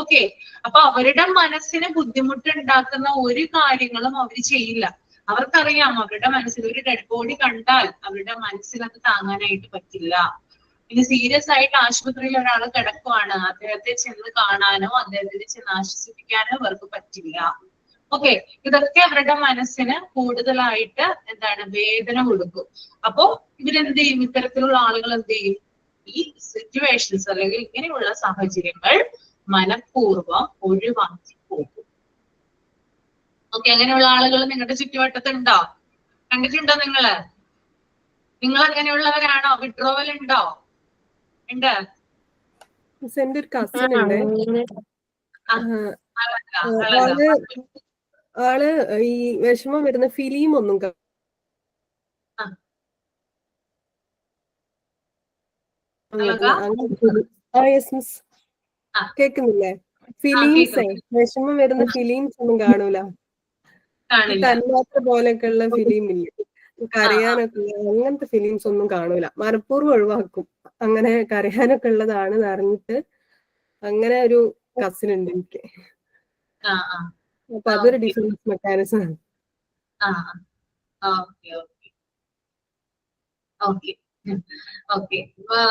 ഓക്കെ, അപ്പൊ അവരുടെ മനസ്സിന് ബുദ്ധിമുട്ടുണ്ടാക്കുന്ന ഒരു കാര്യങ്ങളും അവർ ചെയ്യില്ല. അവർക്കറിയാം അവരുടെ മനസ്സിൽ ഒരു ഡെഡ് ബോഡി കണ്ടാൽ അവരുടെ മനസ്സിനത് താങ്ങാനായിട്ട് പറ്റില്ല. ഇനി സീരിയസ് ആയിട്ട് ആശുപത്രിയിൽ ഒരാൾ കിടക്കുവാണ്, അദ്ദേഹത്തെ ചെന്ന് കാണാനോ അദ്ദേഹത്തെ ചെന്ന് ആശ്വസിപ്പിക്കാനോ അവർക്ക് പറ്റില്ല. ഓക്കെ, ഇതൊക്കെ അവരുടെ മനസ്സിന് കൂടുതലായിട്ട് എന്താണ് വേദന കൊടുക്കും. അപ്പോ ഇവരെന്ത് ചെയ്യും? ഇത്തരത്തിലുള്ള ആളുകൾ എന്ത് ചെയ്യും? ഈ സിറ്റുവേഷൻസ് അല്ലെങ്കിൽ ഇങ്ങനെയുള്ള സാഹചര്യങ്ങൾ മനഃപൂർവ്വം ഒഴിവാക്കി പോകും. ഓക്കെ, അങ്ങനെയുള്ള ആളുകൾ നിങ്ങളുടെ ചുറ്റുവട്ടത്തുണ്ടോ? കണ്ടിട്ടുണ്ടോ നിങ്ങള്? നിങ്ങൾ അങ്ങനെയുള്ളവരാണോ? വിഡ്രോവൽ ഉണ്ടോ? ഉണ്ട്. എന്റെ ഒരു കസിൻ ഉണ്ട്. ആള് ഈ വിഷമം വരുന്ന ഫിലിം ഒന്നും കേക്കുന്നില്ലേ? ഫിലിംസ്, വിഷമം വരുന്ന ഫിലിംസ് ഒന്നും കാണൂല. തന്മാത്ര പോലൊക്കെ ഉള്ള ഫിലിം ഇല്ല, കരയാനൊക്കെ അങ്ങനത്തെ ഫിലിംസ് ഒന്നും കാണൂല. മനഃപൂർവ്വം ഒഴിവാക്കും. അങ്ങനെ കരയാനൊക്കെ ഉള്ളതാണെന്ന് അറിഞ്ഞിട്ട് അങ്ങനെ ഒരു കസിൻ ഉണ്ട് എനിക്ക്. അപ്പൊ അതൊരു ഡിഫൻസ് മെക്കാനിസം ആണ്. ഓക്കെ,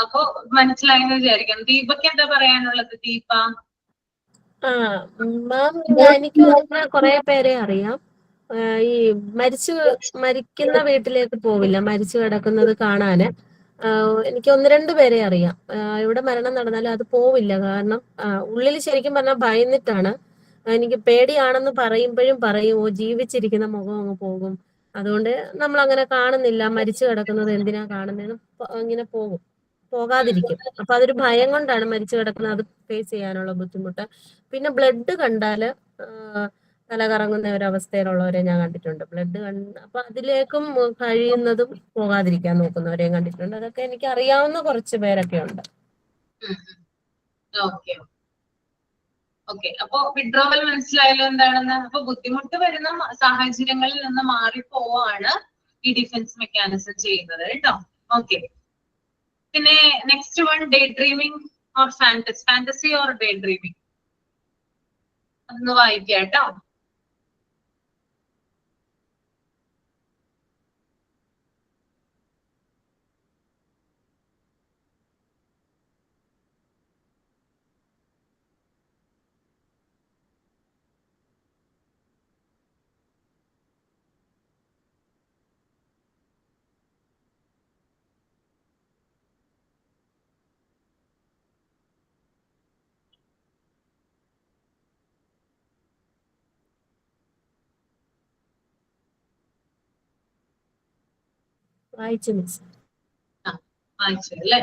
അപ്പൊ മനസ്സിലായെന്ന് വിചാരിക്കണം. ദീപക്ക് എന്താ പറയാനുള്ളത്? ദീപ. മാം, എനിക്ക് കുറെ പേരെ അറിയാം. ഈ മരിക്കുന്ന വീട്ടിലേക്ക് പോവില്ല, മരിച്ചു കിടക്കുന്നത് കാണാന്. എനിക്ക് 1-2 പേരെ അറിയാം. ഇവിടെ മരണം നടന്നാലും അത് പോവില്ല. കാരണം ഉള്ളിൽ ശരിക്കും പറഞ്ഞാൽ ഭയന്നിട്ടാണ്. എനിക്ക് പേടിയാണെന്ന് പറയുമ്പോഴും പറയും, ഓ ജീവിച്ചിരിക്കുന്ന മുഖം അങ്ങ് പോകും, അതുകൊണ്ട് നമ്മൾ അങ്ങനെ കാണുന്നില്ല, മരിച്ചു കിടക്കുന്നത് എന്തിനാ കാണുന്നതെന്ന് ഇങ്ങനെ പോകാതിരിക്കും. അപ്പൊ അതൊരു ഭയം കൊണ്ടാണ് മരിച്ചു കിടക്കുന്നത്, അത് ഫേസ് ചെയ്യാനുള്ള ബുദ്ധിമുട്ട്. പിന്നെ ബ്ലഡ് കണ്ടാല് തല കറങ്ങുന്ന ഒരു അവസ്ഥയിലുള്ളവരെ ഞാൻ കണ്ടിട്ടുണ്ട്. ബ്ലഡ് അപ്പൊ അതിലേക്കും കഴിയുന്നതും പോകാതിരിക്കാൻ നോക്കുന്നവരെയും കണ്ടിട്ടുണ്ട്. അതൊക്കെ എനിക്ക് അറിയാവുന്ന കുറച്ച് പേരൊക്കെ ഉണ്ട്. ഓക്കെ, അപ്പൊ വിഡ്രോവൽ മനസ്സിലായല്ലോ എന്താണെന്ന്. അപ്പൊ ബുദ്ധിമുട്ട് വരുന്ന സാഹചര്യങ്ങളിൽ നിന്ന് മാറിപ്പോവാണ് ഈ ഡിഫൻസ് മെക്കാനിസം ചെയ്യുന്നത് കേട്ടോ. ഓക്കെ, പിന്നെ next one, day dreaming or fantasy or day dreaming. അതൊന്ന് വായിക്കാം കേട്ടോ. വായിച്ചു മിസ്. വായിച്ചല്ലേ?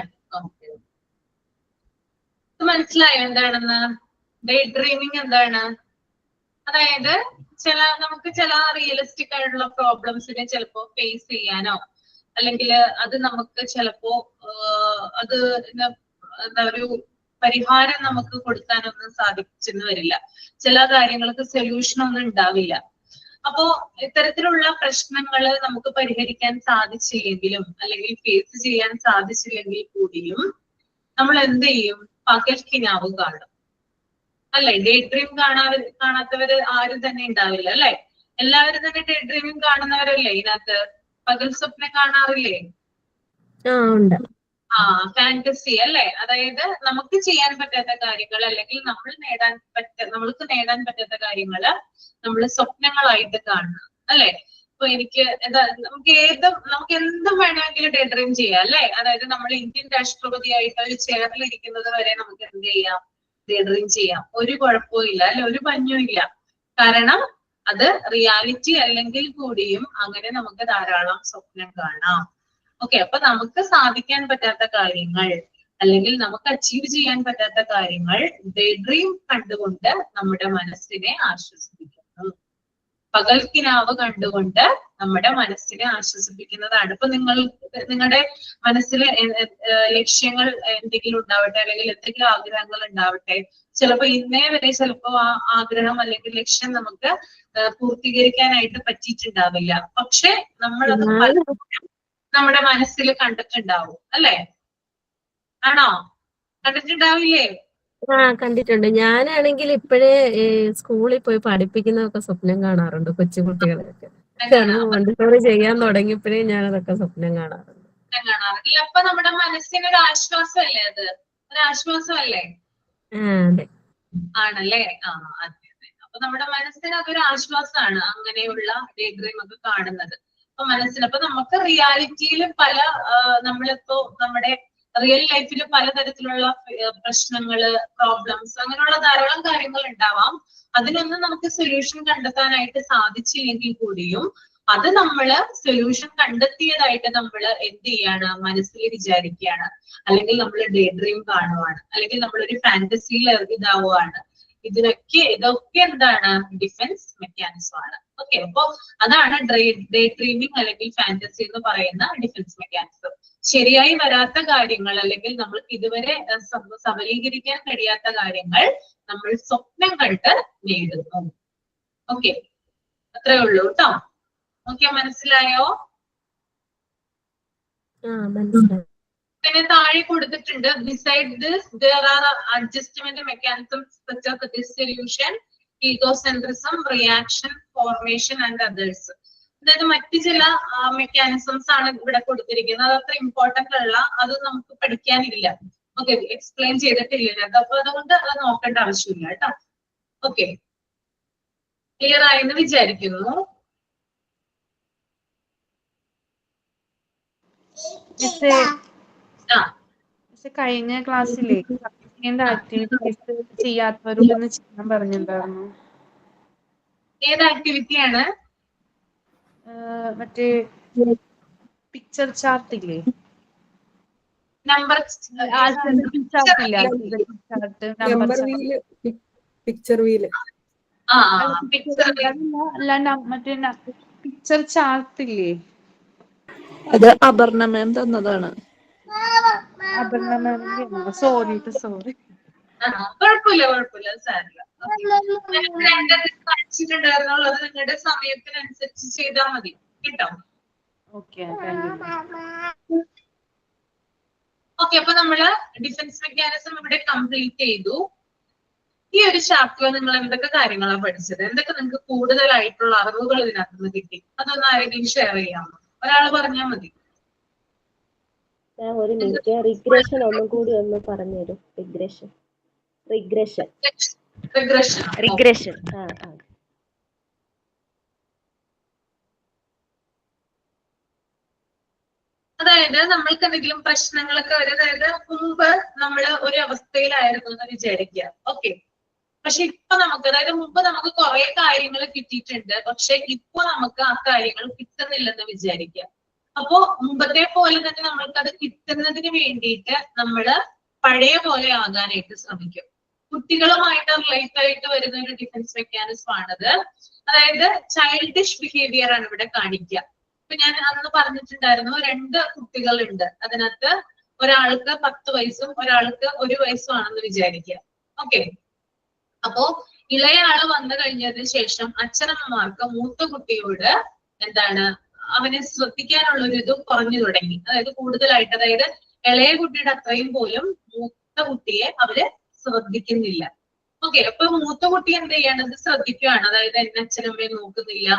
മനസ്സിലായോ എന്താണെന്ന്? ഡേ ഡ്രീമിംഗ് എന്താണ്? അതായത് നമുക്ക് ചില റിയലിസ്റ്റിക് ആയിട്ടുള്ള പ്രോബ്ലംസിനെ ചിലപ്പോ ഫേസ് ചെയ്യാനോ, അല്ലെങ്കിൽ അത് നമുക്ക് ചിലപ്പോ അത് എന്താ ഒരു പരിഹാരം നമുക്ക് കൊടുക്കാനൊന്നും സാധിച്ചെന്ന് വരില്ല. ചില കാര്യങ്ങൾക്ക് സൊല്യൂഷൻ ഒന്നും ഉണ്ടാവില്ല. അപ്പോ ഇത്തരത്തിലുള്ള പ്രശ്നങ്ങൾ നമുക്ക് പരിഹരിക്കാൻ സാധിച്ചില്ലെങ്കിലും, അല്ലെങ്കിൽ ഫേസ് ചെയ്യാൻ സാധിച്ചില്ലെങ്കിൽ കൂടിയും നമ്മൾ എന്ത് ചെയ്യും? പകൽ കിനാവ് കാണും. അല്ലെ? ഡേ ഡ്രീം കാണാത്തവര് ആരും തന്നെ ഉണ്ടാവില്ല അല്ലെ? എല്ലാവരും തന്നെ ഡേ ഡ്രീമിംഗ് കാണുന്നവരല്ലേ ഇതിനകത്ത്? പകൽ സ്വപ്നം കാണാറില്ലേ? ഉണ്ട്. ഫാന്റസി അല്ലെ? അതായത് നമുക്ക് ചെയ്യാൻ പറ്റാത്ത കാര്യങ്ങൾ അല്ലെങ്കിൽ നമ്മൾക്ക് നേടാൻ പറ്റാത്ത കാര്യങ്ങള് നമ്മൾ സ്വപ്നങ്ങളായിട്ട് കാണുക അല്ലെ? ഇപ്പൊ എനിക്ക് നമുക്ക് എന്തും വേണമെങ്കിലും ഡേ ഡ്രീം ചെയ്യാം അല്ലെ? അതായത് നമ്മൾ ഇന്ത്യൻ രാഷ്ട്രപതിയായിട്ട് ഒരു ചെയറിൽ ഇരിക്കുന്നത് വരെ നമുക്ക് എന്ത് ചെയ്യാം? ഡേ ഡ്രീം ചെയ്യാം. ഒരു കുഴപ്പവും ഇല്ല അല്ലെ? ഒരു പഞ്ഞും ഇല്ല. കാരണം അത് റിയാലിറ്റി അല്ലെങ്കിൽ കൂടിയും അങ്ങനെ നമുക്ക് ധാരാളം സ്വപ്നം കാണാം. ഓക്കെ, അപ്പൊ നമുക്ക് സാധിക്കാൻ പറ്റാത്ത കാര്യങ്ങൾ അല്ലെങ്കിൽ നമുക്ക് അച്ചീവ് ചെയ്യാൻ പറ്റാത്ത കാര്യങ്ങൾ ഡേ ഡ്രീം കണ്ടുകൊണ്ട് നമ്മുടെ മനസ്സിനെ ആശ്വസിപ്പിക്കുന്നു. പകൽക്കിനാവ് കണ്ടുകൊണ്ട് നമ്മുടെ മനസ്സിനെ ആശ്വസിപ്പിക്കുന്നതാണ്. ഇപ്പൊ നിങ്ങളുടെ മനസ്സിൽ ലക്ഷ്യങ്ങൾ എന്തെങ്കിലും ഉണ്ടാവട്ടെ അല്ലെങ്കിൽ എന്തെങ്കിലും ആഗ്രഹങ്ങൾ ഉണ്ടാവട്ടെ. ചിലപ്പോ ഇന്നേ വരെ ചിലപ്പോ ആ ആഗ്രഹം അല്ലെങ്കിൽ ലക്ഷ്യം നമുക്ക് പൂർത്തീകരിക്കാനായിട്ട് പറ്റിയിട്ടുണ്ടാവില്ല. പക്ഷെ നമ്മളത് നമ്മുടെ മനസ്സിൽ കണ്ടിട്ടുണ്ടാവും അല്ലെ? ആണോ? കണ്ടിട്ടുണ്ടാവില്ലേ? കണ്ടിട്ടുണ്ട്. ഞാനാണെങ്കിൽ ഇപ്പോഴേ സ്കൂളിൽ പോയി പഠിപ്പിക്കുന്നതൊക്കെ സ്വപ്നം കാണാറുണ്ട് കൊച്ചുകുട്ടികളെയൊക്കെ. കാരണം മോണ്ടിസോറി ചെയ്യാൻ തുടങ്ങിയപ്പോഴേ ഞാനതൊക്കെ സ്വപ്നം കാണാറുണ്ട്. അപ്പൊ നമ്മുടെ മനസ്സിനൊരു ആശ്വാസമല്ലേ? അത് ഒരു ആശ്വാസമല്ലേ? അതെ. ആണല്ലേ? അതെ. അപ്പൊ നമ്മുടെ മനസ്സിന് അതൊരു ആശ്വാസമാണ് അങ്ങനെയുള്ള ഡേ ഡ്രീം ഒക്കെ കാണുന്നത്. അപ്പൊ നമുക്ക് റിയാലിറ്റിയിൽ നമ്മളിപ്പോ നമ്മുടെ റിയൽ ലൈഫിൽ പലതരത്തിലുള്ള പ്രശ്നങ്ങള്, പ്രോബ്ലംസ്, അങ്ങനെയുള്ള ധാരാളം കാര്യങ്ങൾ ഉണ്ടാവാം. അതിനൊന്നും നമുക്ക് സൊല്യൂഷൻ കണ്ടെത്താനായിട്ട് സാധിച്ചില്ലെങ്കിൽ കൂടിയും അത് നമ്മള് സൊല്യൂഷൻ കണ്ടെത്തിയതായിട്ട് നമ്മൾ എന്ത് ചെയ്യാണ്? മനസ്സിൽ വിചാരിക്കുകയാണ്, അല്ലെങ്കിൽ നമ്മൾ ഡേ ഡ്രീം കാണുവാണ്, അല്ലെങ്കിൽ നമ്മളൊരു ഫാന്റസിയിൽ ഇതാവുകയാണ്. ഇതൊക്കെ എന്താണ്? ഡിഫൻസ് മെക്കാനിസം ആണ്. ഓക്കെ, അപ്പൊ അതാണ് ഡേ ഡ്രീമിംഗ് അല്ലെങ്കിൽ ഫാന്റസി എന്ന് പറയുന്ന ഡിഫൻസ് മെക്കാനിസം. ശരിയായി വരാത്ത കാര്യങ്ങൾ അല്ലെങ്കിൽ നമ്മൾക്ക് ഇതുവരെ സബലീകരിക്കാൻ കഴിയാത്ത കാര്യങ്ങൾ നമ്മൾ സ്വപ്നം കണ്ട് നേടുന്നു. ഓക്കെ, അത്രേ ഉള്ളൂ കേട്ടോ. ഓക്കെ, മനസ്സിലായോ? മനസ്സിലായി. പിന്നെ താഴെ കൊടുത്തിട്ടുണ്ട്, beside this there are adjustment mechanisms such as dissolution, egocentrism, reaction, formation and others. അതായത് മറ്റു ചില മെക്കാനിസംസ് ആണ് ഇവിടെ കൊടുത്തിരിക്കുന്നത്. അത് അത്ര ഇമ്പോർട്ടന്റ് അല്ല, അത് നമുക്ക് പഠിക്കാനില്ല. ഓക്കെ, എക്സ്പ്ലെയിൻ ചെയ്തിട്ടില്ല. അപ്പൊ അതുകൊണ്ട് അത് നോക്കേണ്ട ആവശ്യമില്ല കേട്ടോ. ഓക്കെ, ക്ലിയർ ആയെന്ന് വിചാരിക്കുന്നു. കഴിഞ്ഞ ക്ലാസ്സിലെ ആക്ടിവിറ്റീസ് ചെയ്യാത്തവരോടൊന്ന് ചെയ്യാൻ പറഞ്ഞിട്ടുണ്ടായിരുന്നു. ഏത് ആക്ടിവിറ്റിയാണ്? മറ്റേ പിക്ചർ ചാർട്ട് ഇല്ലേ? Number picture wheel. അല്ലാണ്ട് മറ്റേ പിക്ചർ ചാർട്ട് ഇല്ലേ? അത് അപർണ മാം തന്നതാണ്. Aparna ma'am sorry. കുഴപ്പമില്ല സാരില്ല. പഠിച്ചിട്ടുണ്ടായിരുന്നുള്ളൂ, അത് നിങ്ങളുടെ സമയത്തിനനുസരിച്ച് ചെയ്താൽ മതി കേട്ടോ. ഓക്കെ, അപ്പൊ നമ്മള് ഡിഫൻസ് മെക്കാനിസം ഇവിടെ കംപ്ലീറ്റ് ചെയ്തു. ഈ ഒരു ചാപ്റ്ററിൽ നിങ്ങൾ എന്തൊക്കെ കാര്യങ്ങളാണ് പഠിച്ചത്? എന്തൊക്കെ നിങ്ങൾക്ക് കൂടുതലായിട്ടുള്ള അറിവുകൾ ഇതിനകത്ത് നിന്ന് കിട്ടി? അതൊന്ന് ആരെങ്കിലും ഷെയർ ചെയ്യാമോ? ഒരാൾ പറഞ്ഞാൽ മതി. ഒരു മിനിറ്റ്, റിഗ്രഷൻ ഒന്നും കൂടി ഒന്ന് പറഞ്ഞു തരും. റിഗ്രഷൻ. അതായത് നമ്മൾക്ക് എന്തെങ്കിലും പ്രശ്നങ്ങളൊക്കെ അതായത് മുമ്പ് നമ്മള് ഒരു അവസ്ഥയിലായിരുന്നു എന്ന് വിചാരിക്കുക. ഓക്കെ, പക്ഷെ ഇപ്പൊ നമുക്ക്, അതായത് മുമ്പ് നമുക്ക് കുറെ കാര്യങ്ങൾ കിട്ടിയിട്ടുണ്ട്, പക്ഷെ ഇപ്പൊ നമുക്ക് ആ കാര്യങ്ങൾ കിട്ടുന്നില്ലെന്ന് വിചാരിക്കുക. അപ്പോ മുമ്പത്തെ പോലെ തന്നെ നമ്മൾക്ക് അത് കിട്ടുന്നതിന് വേണ്ടിയിട്ട് നമ്മള് പഴയ പോലെ ആകാനായിട്ട് ശ്രമിക്കും. കുട്ടികളുമായിട്ട് റിലേറ്റ് ആയിട്ട് വരുന്ന ഒരു ഡിഫൻസ് മെക്കാനിസം ആണത്. അതായത് ചൈൽഡിഷ് ബിഹേവിയർ ആണ് ഇവിടെ കാണിക്കുക. ഇപ്പൊ ഞാൻ അന്ന് പറഞ്ഞിട്ടുണ്ടായിരുന്നു, 2 കുട്ടികളുണ്ട്. അതിനകത്ത് ഒരാൾക്ക് 10 വയസ്സും ഒരാൾക്ക് 1 വയസ്സും ആണെന്ന് വിചാരിക്കുക. ഓക്കെ, അപ്പോ ഇളയാള് വന്നു കഴിഞ്ഞതിന് ശേഷം അച്ഛനമ്മമാർക്ക് മൂത്ത കുട്ടിയോട് എന്താണ്, അവനെ ശ്രദ്ധിക്കാനുള്ള ഒരു ഇത് കുറഞ്ഞു തുടങ്ങി. അതായത് കൂടുതലായിട്ട്, അതായത് ഇളയ കുട്ടിയുടെ അത്രയും പോലും മൂത്ത കുട്ടിയെ അവര് ശ്രദ്ധിക്കുന്നില്ല. ഓക്കെ, അപ്പൊ മൂത്ത കുട്ടി എന്ത് ചെയ്യണത് ശ്രദ്ധിക്കുകയാണ്. അതായത് എന്നെ അച്ഛനമ്മയെ നോക്കുന്നില്ല,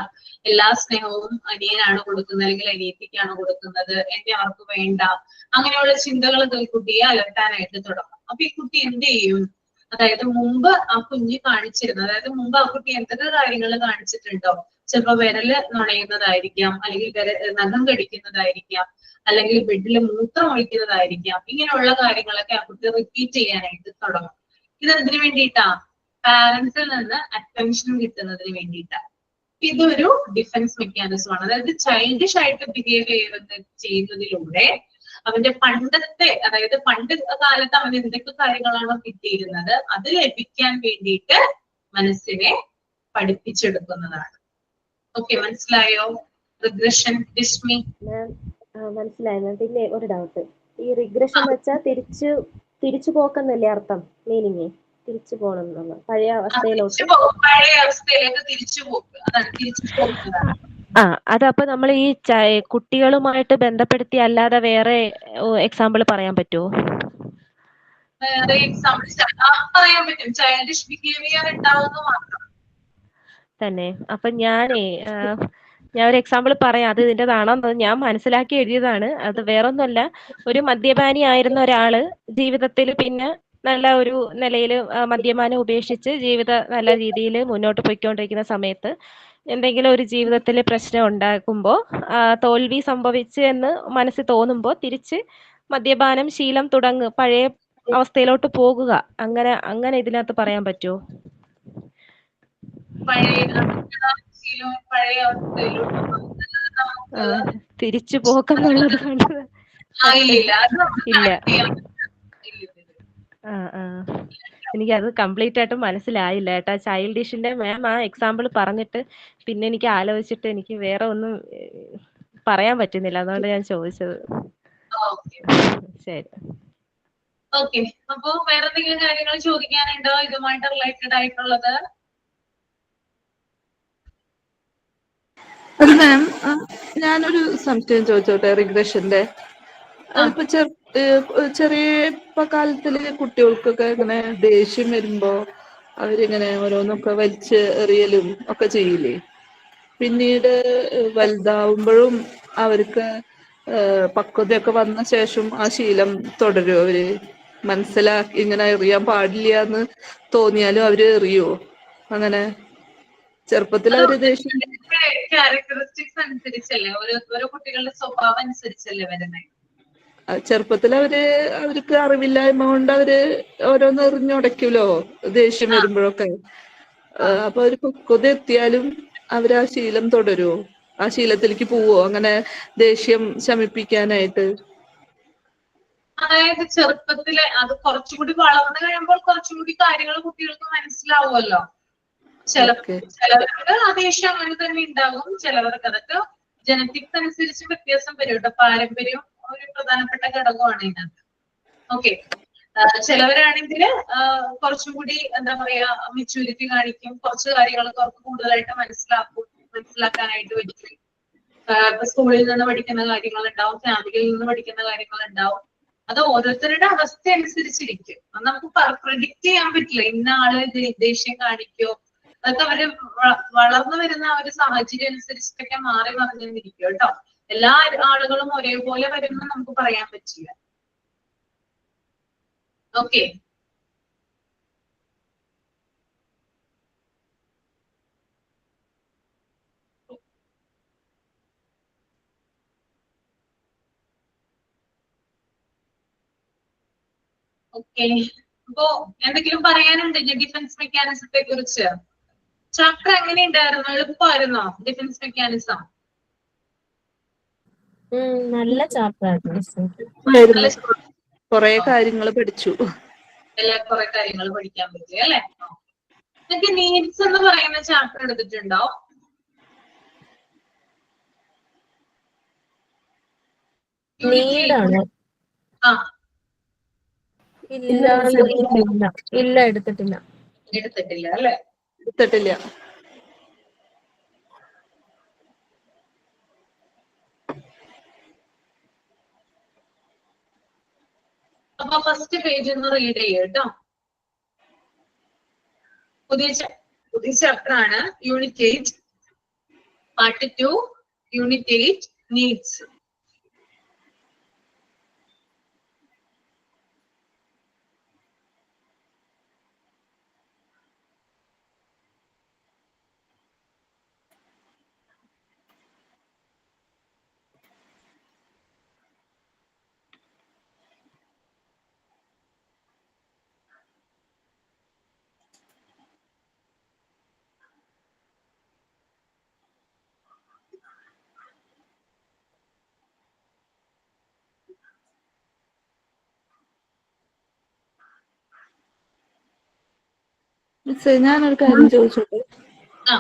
എല്ലാ സ്നേഹവും അനിയനാണ് കൊടുക്കുന്നത് അല്ലെങ്കിൽ അനിയത്തിക്കാണ് കൊടുക്കുന്നത്, എന്നെ അവർക്ക് വേണ്ട, അങ്ങനെയുള്ള ചിന്തകൾ കുട്ടിയെ അലട്ടാനായിട്ട് തുടങ്ങും. അപ്പൊ ഈ കുട്ടി എന്ത് ചെയ്യും? അതായത് മുമ്പ് ആ കുഞ്ഞ് കാണിച്ചിരുന്നത്, അതായത് മുമ്പ് ആ കുട്ടി എന്തൊക്കെ കാര്യങ്ങൾ കാണിച്ചിട്ടുണ്ടോ, ചിലപ്പോ വിരല് നുണയുന്നതായിരിക്കാം, അല്ലെങ്കിൽ നഖം കടിക്കുന്നതായിരിക്കാം, അല്ലെങ്കിൽ ബെഡിൽ മൂത്രം ഒഴിക്കുന്നതായിരിക്കാം. ഇങ്ങനെയുള്ള കാര്യങ്ങളൊക്കെ ആ കുട്ടി റിപ്പീറ്റ് ചെയ്യാനായിട്ട് തുടങ്ങും. ഇതെന്തിനു വേണ്ടിയിട്ടാ? പാരന്റ്സിൽ നിന്ന് അറ്റൻഷൻ കിട്ടുന്നതിന് വേണ്ടിയിട്ടാ. ഇതൊരു ഡിഫൻസ് മെക്കാനിസം ആണ്. അതായത് ചൈൽഡിഷ് ആയിട്ട് ബിഹേവ് ചെയ്യുന്നതിലൂടെ അവന്റെ പണ്ടത്തെ, അതായത് പണ്ട് കാലത്ത് അവൻ എന്തൊക്കെ കാര്യങ്ങളാണോ കിട്ടിയിരുന്നത് അത് ലഭിക്കാൻ വേണ്ടിയിട്ട് മനസ്സിനെ പഠിപ്പിച്ചെടുക്കുന്നതാണ്. ഓക്കെ, മനസ്സിലായോ? റിഗ്രഷൻ, ഡിസ്മി മനസ്സിലായി. പിന്നെ ഒരു ഡൗട്ട്, ഈ റിഗ്രഷൻ വെച്ചാൽ തിരിച്ചു പോക്കെന്നല്ലേ അർത്ഥം? മീനിങ് തിരിച്ചു പോകണം എന്നുള്ള പഴയ അവസ്ഥയിലോട്ട്. പഴയ അവസ്ഥയിലേക്ക് തിരിച്ചു പോക്ക്, അതാണ് തിരിച്ചു പോകുന്നതാണ്. അതപ്പോ നമ്മൾ ഈ കുട്ടികളുമായിട്ട് ബന്ധപ്പെടുത്തി അല്ലാതെ വേറെ എക്സാമ്പിൾ പറയാൻ പറ്റുമോ? വേറെ എക്സാമ്പിൾ പറയാൻ പറ്റും. ചൈൽഡിഷ് ബിഹേവിയർ ഉണ്ടാവുന്ന മാത്രം തന്നെ. അപ്പൊ ഞാൻ ഒരു എക്സാമ്പിൾ പറയാം. അത് ഇതിൻ്റെതാണോ ഞാൻ മനസ്സിലാക്കി എഴുതിയതാണ്. അത് വേറൊന്നുമല്ല. ഒരു മദ്യപാനി ആയിരുന്ന ഒരാള് ജീവിതത്തിൽ പിന്നെ നല്ല ഒരു നിലയിൽ മദ്യപാനം ഉപേക്ഷിച്ച് നല്ല രീതിയിൽ മുന്നോട്ട് പോയിക്കൊണ്ടിരിക്കുന്ന സമയത്ത് എന്തെങ്കിലും ഒരു ജീവിതത്തിൽ പ്രശ്നം ഉണ്ടാക്കുമ്പോൾ തോൽവി സംഭവിച്ച് എന്ന് മനസ്സിൽ തോന്നുമ്പോൾ തിരിച്ച് മദ്യപാനം ശീലം പഴയ അവസ്ഥയിലോട്ട് പോകുക, അങ്ങനെ ഇതിനകത്ത് പറയാൻ പറ്റുമോ? പഴയ അവസ്ഥയിലോട്ട് തിരിച്ചു പോക്കെന്നുള്ളത് ഇല്ല. എനിക്കത് കംപ്ലീറ്റ് ആയിട്ട് മനസ്സിലായില്ല കേട്ടാ. ചൈൽഡിഷിന്റെ മാം ആ എക്സാമ്പിൾ പറഞ്ഞിട്ട് പിന്നെ എനിക്ക് ആലോചിച്ചിട്ട് എനിക്ക് വേറെ ഒന്നും പറയാൻ പറ്റുന്നില്ല. അതുകൊണ്ട് ഞാൻ ചോദിച്ചത്. ശരി. ഓക്കെ, അപ്പൊ വേറെ എന്തെങ്കിലും കാര്യങ്ങൾ ചോദിക്കാനുണ്ടോ ഇതുമായിട്ട് റിലേറ്റഡ് ആയിട്ടുള്ളത്? മാം, ഞാനൊരു സംശയം ചോദിച്ചോട്ടെ റിഗ്രഷന്റെ. ഇപ്പൊ ചെറിയ കാലത്തില് കുട്ടികൾക്കൊക്കെ ഇങ്ങനെ ദേഷ്യം വരുമ്പോ അവരിങ്ങനെ ഓരോന്നൊക്കെ വലിച്ച് എറിയലും ഒക്കെ ചെയ്യില്ലേ? പിന്നീട് വലുതാവുമ്പോഴും അവർക്ക് പക്വതയൊക്കെ വന്ന ശേഷം ആ ശീലം തുടരും? അവര് മനസ്സിലാക്കി ഇങ്ങനെ എറിയാൻ പാടില്ല എന്ന് തോന്നിയാലും അവര് എറിയോ? അങ്ങനെ ചെറുപ്പത്തിൽ അവര് ദേഷ്യം ക്യാരക്ടറിസ്റ്റിക്സ് അനുസരിച്ചല്ലേ, ഓരോ കുട്ടികളുടെ സ്വഭാവം അനുസരിച്ചല്ലേ വരുന്നത്. ചെറുപ്പത്തിൽ അവർക്ക് അറിവില്ലായ്മ കൊണ്ട് അവര് ഓരോന്ന് എറിഞ്ഞുടയ്ക്കുമല്ലോ ദേഷ്യം വരുമ്പോഴൊക്കെ. അപ്പൊ അവര് പക്വത എത്തിയാലും അവര് ആ ശീലം തുടരുമോ? ആ ശീലത്തിലേക്ക് പോവോ അങ്ങനെ ദേഷ്യം ശമിപ്പിക്കാനായിട്ട്? അതായത് ചെറുപ്പത്തില് അത് കുറച്ചുകൂടി വളർന്നു കഴിയുമ്പോൾ കുറച്ചുകൂടി കാര്യങ്ങൾ കുട്ടികൾക്ക് മനസ്സിലാവുമല്ലോ. ചിലവർക്ക് ആ ദേഷ്യം അങ്ങനെ തന്നെ ഉണ്ടാകും, ചിലവർക്ക് അതൊക്കെ ജനറ്റിക്സ് അനുസരിച്ച് വ്യത്യാസം വരും കേട്ടോ. പാരമ്പര്യം ഒരു പ്രധാനപ്പെട്ട ഘടകമാണ് ഇതിനകത്ത്. ഓക്കെ, ചിലവരാണെങ്കിൽ കുറച്ചും കൂടി എന്താ പറയാ മെച്യൂരിറ്റി കാണിക്കും, കുറച്ച് കാര്യങ്ങളൊക്കെ അവർക്ക് കൂടുതലായിട്ട് മനസ്സിലാക്കാനായിട്ട് പറ്റും. ഇപ്പൊ സ്കൂളിൽ നിന്ന് പഠിക്കുന്ന കാര്യങ്ങൾ ഉണ്ടാവും, ഫാമിലിയിൽ നിന്ന് പഠിക്കുന്ന കാര്യങ്ങൾ ഉണ്ടാവും. അത് ഓരോരുത്തരുടെ അവസ്ഥ അനുസരിച്ചിരിക്കും. അത് നമുക്ക് പ്രെഡിക്റ്റ് ചെയ്യാൻ പറ്റില്ല ഇന്ന ആള് ദേഷ്യം കാണിക്കോ. അതൊക്കെ അവര് വളർന്നു വരുന്ന ആ ഒരു സാഹചര്യം അനുസരിച്ചിട്ടൊക്കെ മാറി മറിഞ്ഞിരിക്കും കേട്ടോ. എല്ലാ ആളുകളും ഒരേപോലെ വരുമെന്ന് നമുക്ക് പറയാൻ പറ്റില്ല. Okay, okay. അപ്പോ എന്തെങ്കിലും പറയാനുണ്ട് ഡിഫൻസ് മെക്കാനിസത്തെ കുറിച്ച്? ചാപ്റ്റർ എങ്ങനെ ഉണ്ടായിരുന്നു? എളുപ്പമായിരുന്നോ ഡിഫൻസ് മെക്കാനിസം? നല്ല ചാപ്റ്റർ ആയിരുന്നു. കുറെ കാര്യങ്ങൾ പഠിച്ചു. കുറെ കാര്യങ്ങൾ പഠിക്കാൻ പറ്റി അല്ലെ? നിങ്ങൾക്ക് നീഡ്സ് എന്ന് പറയുന്ന ചാപ്റ്റർ എടുത്തിട്ടുണ്ടോ? നീഡാണോ? ഇല്ല, എടുത്തിട്ടില്ല അല്ലെ? എടുത്തിട്ടില്ല. അപ്പൊ ഫസ്റ്റ് പേജ് ഒന്ന് റീഡ് ചെയ്യും കേട്ടോ. പുതിയ ചാപ്റ്റർ ആണ് യൂണിറ്റ് 8 പാർട്ട് 2 യൂണിറ്റ് 8 നീഡ്സ്. മിസ്സേ, ഞാനൊരു കാര്യം ചോദിച്ചോട്ടെ? ആ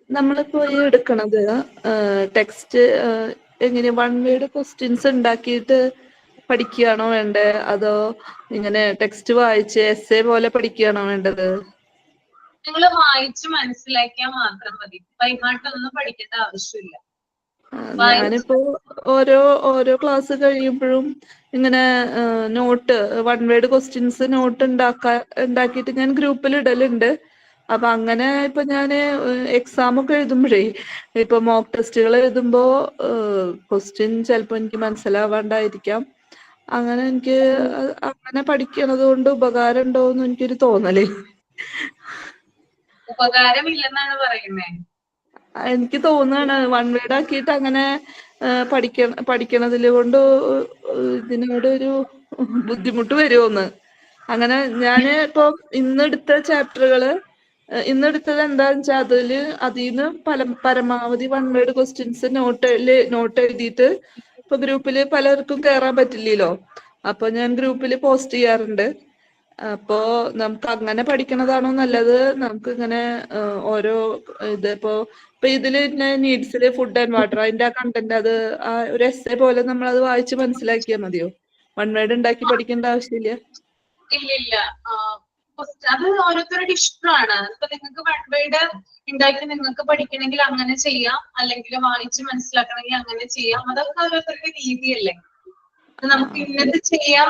നമ്മളിപ്പോ ഈ എടുക്കണത് ടെക്സ്റ്റ് എങ്ങനെ വൺ വേർഡ് ക്വസ്റ്റ്യൻസ് ഉണ്ടാക്കിയിട്ട് പഠിക്കുകയാണോ വേണ്ടേ, അതോ ഇങ്ങനെ ടെക്സ്റ്റ് വായിച്ച് എസ്സേ പോലെ പഠിക്കുകയാണോ വേണ്ടത്? നിങ്ങൾ വായിച്ച് മനസ്സിലാക്കിയാൽ മാത്രം മതി. ബൈഹാർട്ട് പഠിക്കേണ്ട ആവശ്യമില്ല. ഞാനിപ്പോ ഓരോ ക്ലാസ് കഴിയുമ്പോഴും ഇങ്ങനെ note one word questions note ഉണ്ടാക്കിയിട്ട് ഞാൻ ഗ്രൂപ്പിൽ ഇടലുണ്ട്. അപ്പൊ അങ്ങനെ ഇപ്പൊ ഞാന് എക്സാം ഒക്കെ എഴുതുമ്പോഴേ, ഇപ്പൊ മോക്ക് ടെസ്റ്റുകൾ എഴുതുമ്പോ ക്വസ്റ്റ്യൻ ചിലപ്പോ എനിക്ക് മനസ്സിലാവാണ്ടായിരിക്കാം. അങ്ങനെ എനിക്ക് അങ്ങനെ പഠിക്കണത് കൊണ്ട് ഉപകാരം ഉണ്ടോന്ന് എനിക്കൊരു തോന്നല്. ഉപകാരമില്ലെന്നാണ് പറയുന്നത്. എനിക്ക് തോന്നുകയാണ് വൺ വേർഡ് ആക്കിയിട്ട് അങ്ങനെ പഠിക്കണതിൽ കൊണ്ട് ഇതിനോട് ഒരു ബുദ്ധിമുട്ട് വരുമോന്ന്. അങ്ങനെ ഞാന് ഇപ്പൊ ഇന്നെടുത്ത ചാപ്റ്ററുകള് ഇന്നെടുത്തത് എന്താന്ന് വെച്ചാൽ അതിന്ന് പരമാവധി വൺ വേർഡ് ക്വസ്റ്റ്യൻസ് നോട്ട് എഴുതിയിട്ട് ഇപ്പൊ ഗ്രൂപ്പില് പലർക്കും കയറാൻ പറ്റില്ലല്ലോ, അപ്പൊ ഞാൻ ഗ്രൂപ്പിൽ പോസ്റ്റ് ചെയ്യാറുണ്ട്. അപ്പോ നമുക്ക് അങ്ങനെ പഠിക്കണതാണോ നല്ലത്, നമുക്ക് ഇങ്ങനെ ഓരോ ഇതിപ്പോ ഇതില് നീഡ്സില് ഫുഡ് ആൻഡ് വാട്ടർ അതിന്റെ ആ കണ്ടന്റ് അത് ആ ഒരു എസ്സേ പോലെ നമ്മൾ അത് വായിച്ച് മനസ്സിലാക്കിയാൽ മതിയോ? വൺ വേർഡ് ഉണ്ടാക്കി പഠിക്കേണ്ട ആവശ്യമില്ല? ഇല്ല, അത് ഓരോരുത്തരുടെ ഇഷ്ടമാണ്. ഇപ്പൊ നിങ്ങൾക്ക് വൺ വേർഡ് ഉണ്ടാക്കി നിങ്ങൾക്ക് പഠിക്കണമെങ്കിൽ അങ്ങനെ ചെയ്യാം, അല്ലെങ്കിൽ വായിച്ച് മനസ്സിലാക്കണമെങ്കിൽ അങ്ങനെ ചെയ്യാം. അതൊക്കെ ഓരോരുത്തരുടെ രീതിയല്ലേ. നമുക്ക് ഇന്നത് ചെയ്യാൻ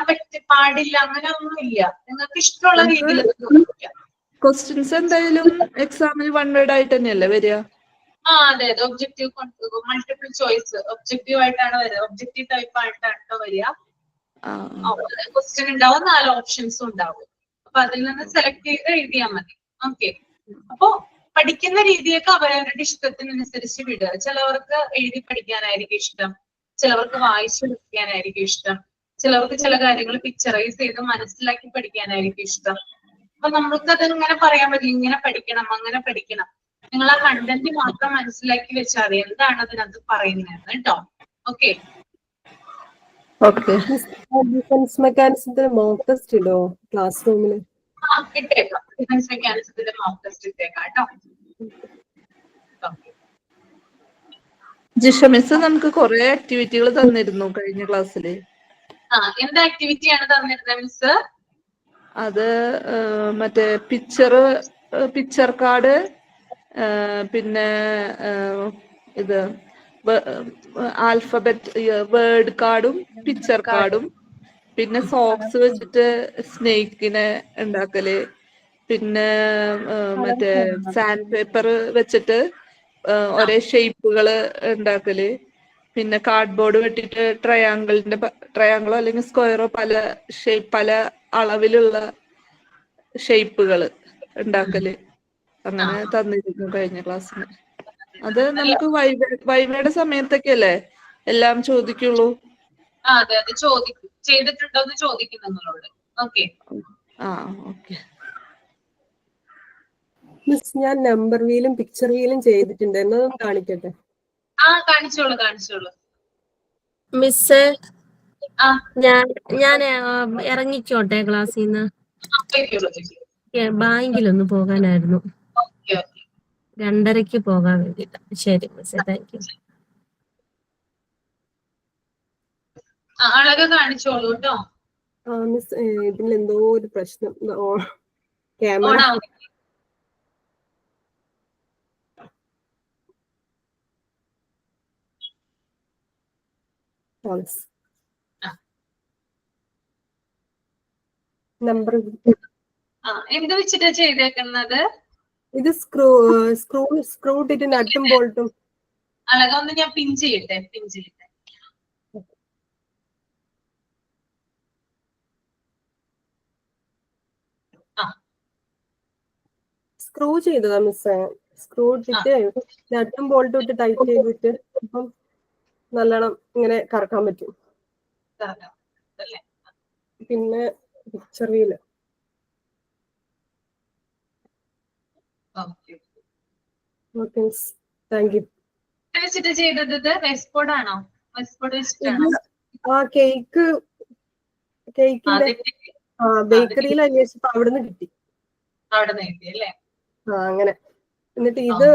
പാടില്ല അങ്ങനെ ഒന്നുമില്ല. നിങ്ങൾക്ക് ഇഷ്ടമുള്ള രീതിയിൽ ക്വസ്റ്റ്യൻസ് എന്തായാലും എക്സാമിന് വൺ വേർഡ് ആയിട്ട് തന്നെയല്ലേ വരിക? അതെ അതെ. ഒബ്ജക്റ്റീവ് മൾട്ടിപ്പിൾ ചോയ്സ് ഒബ്ജക്റ്റീവ് ആയിട്ടാണ് വരിക. ഒബ്ജക്റ്റീവ് ടൈപ്പ് ആയിട്ടാണ് വരിക. ക്വസ്റ്റ്യൻ ഉണ്ടാവും, 4 ഓപ്ഷൻസും ഉണ്ടാവും. അപ്പൊ അതിൽ നിന്ന് സെലക്ട് ചെയ്ത് എഴുതിയാൽ മതി. ഓക്കെ. അപ്പൊ പഠിക്കുന്ന രീതിയൊക്കെ അവരവരുടെ ഇഷ്ടത്തിനനുസരിച്ച് വിടുക. ചിലവർക്ക് എഴുതി പഠിക്കാനായിരിക്കും ഇഷ്ടം, ചിലവർക്ക് വായിച്ചു പഠിക്കാനായിരിക്കും ഇഷ്ടം, ചിലവർക്ക് ചില കാര്യങ്ങൾ പിക്ചറൈസ് ചെയ്ത് മനസ്സിലാക്കി പഠിക്കാനായിരിക്കും ഇഷ്ടം. അപ്പൊ നമ്മൾക്ക് അതിങ്ങനെ പറയാൻ പറ്റും, ഇങ്ങനെ പഠിക്കണം അങ്ങനെ പഠിക്കണം. നിങ്ങൾ ആ കണ്ടന്റ് മാത്രം മനസ്സിലാക്കി വെച്ചാൽ മതി എന്താണ് അതിനകത്ത് പറയുന്നത് കേട്ടോ. ഓക്കെ. ഡിഫൻസ് മെക്കാനിസത്തിന് മോക്ക് ടെസ്റ്റ് ഇടോ ക്ലാസ് റൂമില്? ഇട്ടേക്കാം. ഡിഫൻസ് മെക്കാനിസത്തിന്റെ മോക്ക് ടെസ്റ്റ് ഇട്ടേക്കാം കേട്ടോ. ജിഷ മിസ് നമുക്ക് കുറെ ആക്ടിവിറ്റികൾ തന്നിരുന്നു കഴിഞ്ഞ ക്ലാസ്സില്. എന്ത് ആക്ടിവിറ്റിയാണ് തന്നിരുന്നത് മിസ്? അത് മറ്റേ പിക്ചർ കാർഡ്, പിന്നെ ഇത് ആൽഫബറ്റ് വേർഡ് കാർഡും പിക്ചർ കാർഡും, പിന്നെ സോക്സ് വെച്ചിട്ട് സ്നേക്കിനെ ഉണ്ടാക്കല്, പിന്നെ മറ്റേ സാൻഡ് പേപ്പർ വെച്ചിട്ട് ഒരേ ഷേപ്പുകള് ഉണ്ടാക്കല്, പിന്നെ കാർഡ്ബോർഡ് വെട്ടിട്ട് ട്രയാങ്കിളോ അല്ലെങ്കിൽ സ്ക്വയറോ പല അളവിലുള്ള ഷേപ്പുകൾ ഉണ്ടാക്കല് അങ്ങനെ തന്നിരുന്നു കഴിഞ്ഞ ക്ലാസ്സിന്. അത് നമുക്ക് വൈവയുടെ സമയത്തൊക്കെ അല്ലേ എല്ലാം ചോദിക്കുള്ളൂ? അതെ അതെ, ചോദിക്കും. ചെയ്തിട്ടുണ്ടോ എന്ന് ചോദിക്കും നിങ്ങളോട്. ഓക്കെ. ഓക്കെ മിസ്, ഞാൻ നമ്പർ വീലും പിക്ചർ വീലും ചെയ്തിട്ടുണ്ട്, എന്നതൊന്ന് കാണിക്കട്ടെ? കാണിച്ചോളൂ. മിസ്, ഞാൻ ഇറങ്ങിക്കോട്ടെ ക്ലാസ്സിൽ നിന്ന്? ബാങ്കിലൊന്ന് പോകാനായിരുന്നു, 2:30 പോകാൻ വേണ്ടിട്ട്. ശരി മിസ്, താങ്ക് യു. അളക കാണിച്ചോളൂ കേട്ടോ. മിസ്, ഇതിലെന്തോ ഒരു പ്രശ്നം. ക്യാമറ നമ്പർ എന്ത് വെച്ചിട്ടാ ചെയ്തേക്കുന്നത്? ഇത് സ്ക്രൂ ഇട്ടിട്ട് നട്ടും ബോൾട്ടും. അളക ഒന്ന് ഞാൻ പിൻ ചെയ്യട്ടെ. സ്ക്രൂ ചെയ്തതാ മിസ്സേ. സ്ക്രൂ ഇട്ടിട്ട് നട്ടും ബോൾട്ടും ഇട്ട് ടൈറ്റ് ചെയ്തിട്ട് അപ്പം നല്ലോണം ഇങ്ങനെ കറക്കാൻ പറ്റും. പിന്നെ picture wheel. Okay miss, thank you. വെച്ചിട്ട് ചെയ്തത് വെസ്പോർഡ് ആണോ? വെസ്പോർഡ് വെച്ചിട്ടാണോ? കേക്കിന്റെ ബേക്കറിയിൽ അന്വേഷിച്ചപ്പോ അവിടുന്ന് കിട്ടി. അല്ലേ? അങ്ങനെ. എന്നിട്ട് ഇത്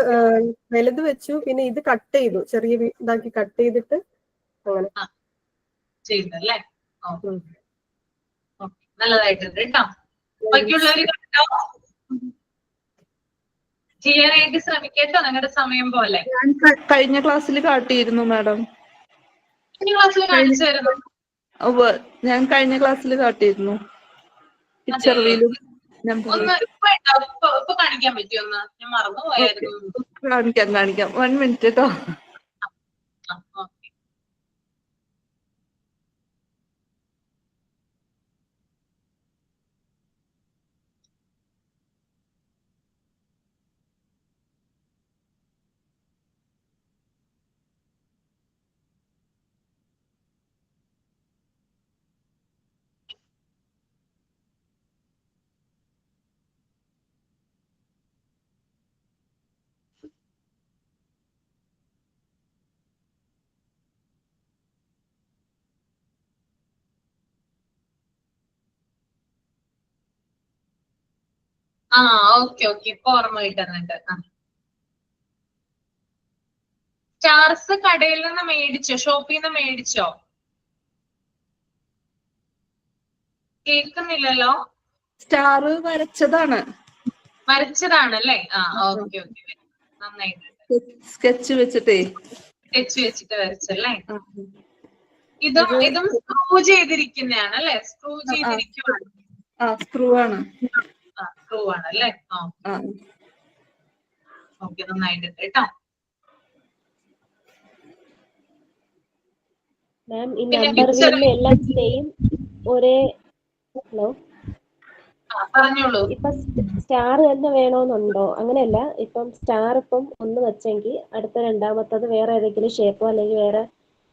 വലുത് വെച്ചു, പിന്നെ ഇത് കട്ട് ചെയ്തു, ചെറിയ ഇതാക്കി കട്ട് ചെയ്തിട്ട് അങ്ങനെ ചെയ്തല്ലേ. നല്ലതായിട്ടുണ്ട് കേട്ടോ. ബാക്കിയുള്ളവര് കണ്ടോ? ചെയ്യാനായിട്ട് ശ്രമിക്കട്ടോ, നിങ്ങളുടെ സമയം പോലെ. ഞാൻ കഴിഞ്ഞ ക്ലാസ്സിൽ കാട്ടിയിരുന്നു മാഡം. ക്ലാസ്സിൽ കാണിച്ചു തരുന്നു. ഞാൻ കഴിഞ്ഞ ക്ലാസ്സിൽ കാട്ടിയിരുന്നു പിക്ചർ വീലും. ഒന്ന് ഇപ്പൊ കാണിക്കാൻ പറ്റിയോ? ഒന്ന് ഞാൻ മറന്നുപോയായിരുന്നു. കാണിക്കാം 1 മിനിറ്റ് കേട്ടോ. ഓക്കെ ഇപ്പൊ ഓർമ്മ കിട്ടുന്നുണ്ട്. സ്റ്റാർസ് കടയിൽ നിന്ന് മേടിച്ചോ? ഷോപ്പിൽ നിന്ന് മേടിച്ചോ? കേൾക്കുന്നില്ലല്ലോ. സ്റ്റാർ വരച്ചതാണ്. വരച്ചതാണല്ലേ? ഓക്കെ നന്നായിട്ടുണ്ട്. സ്കെച്ച് വെച്ചിട്ടേ. സ്കെച്ച് വെച്ചിട്ട് വരച്ചല്ലേ? ഇതും സ്ക്രൂ ചെയ്തിരിക്കുന്നതാണ് അല്ലേ? സ്ക്രൂ ചെയ്തിരിക്കുവാണ്. സ്ക്രൂ ആണ്. സ്ക്രൂ ആണല്ലേ? ഓക്കെ നന്നായിട്ടുണ്ട് കേട്ടോ. മാം ഈ നമ്പറിൽ എല്ലാം സെയിം ഒരേ. ഹലോ, പറഞ്ഞോളൂ. ഇപ്പൊ സ്റ്റാർ തന്നെ വേണമെന്നുണ്ടോ? അങ്ങനെയല്ല, ഇപ്പം സ്റ്റാർ ഇപ്പം ഒന്ന് വെച്ചെങ്കിൽ അടുത്ത രണ്ടാമത്തത് വേറെ ഏതെങ്കിലും ഷേപ്പോ അല്ലെങ്കിൽ വേറെ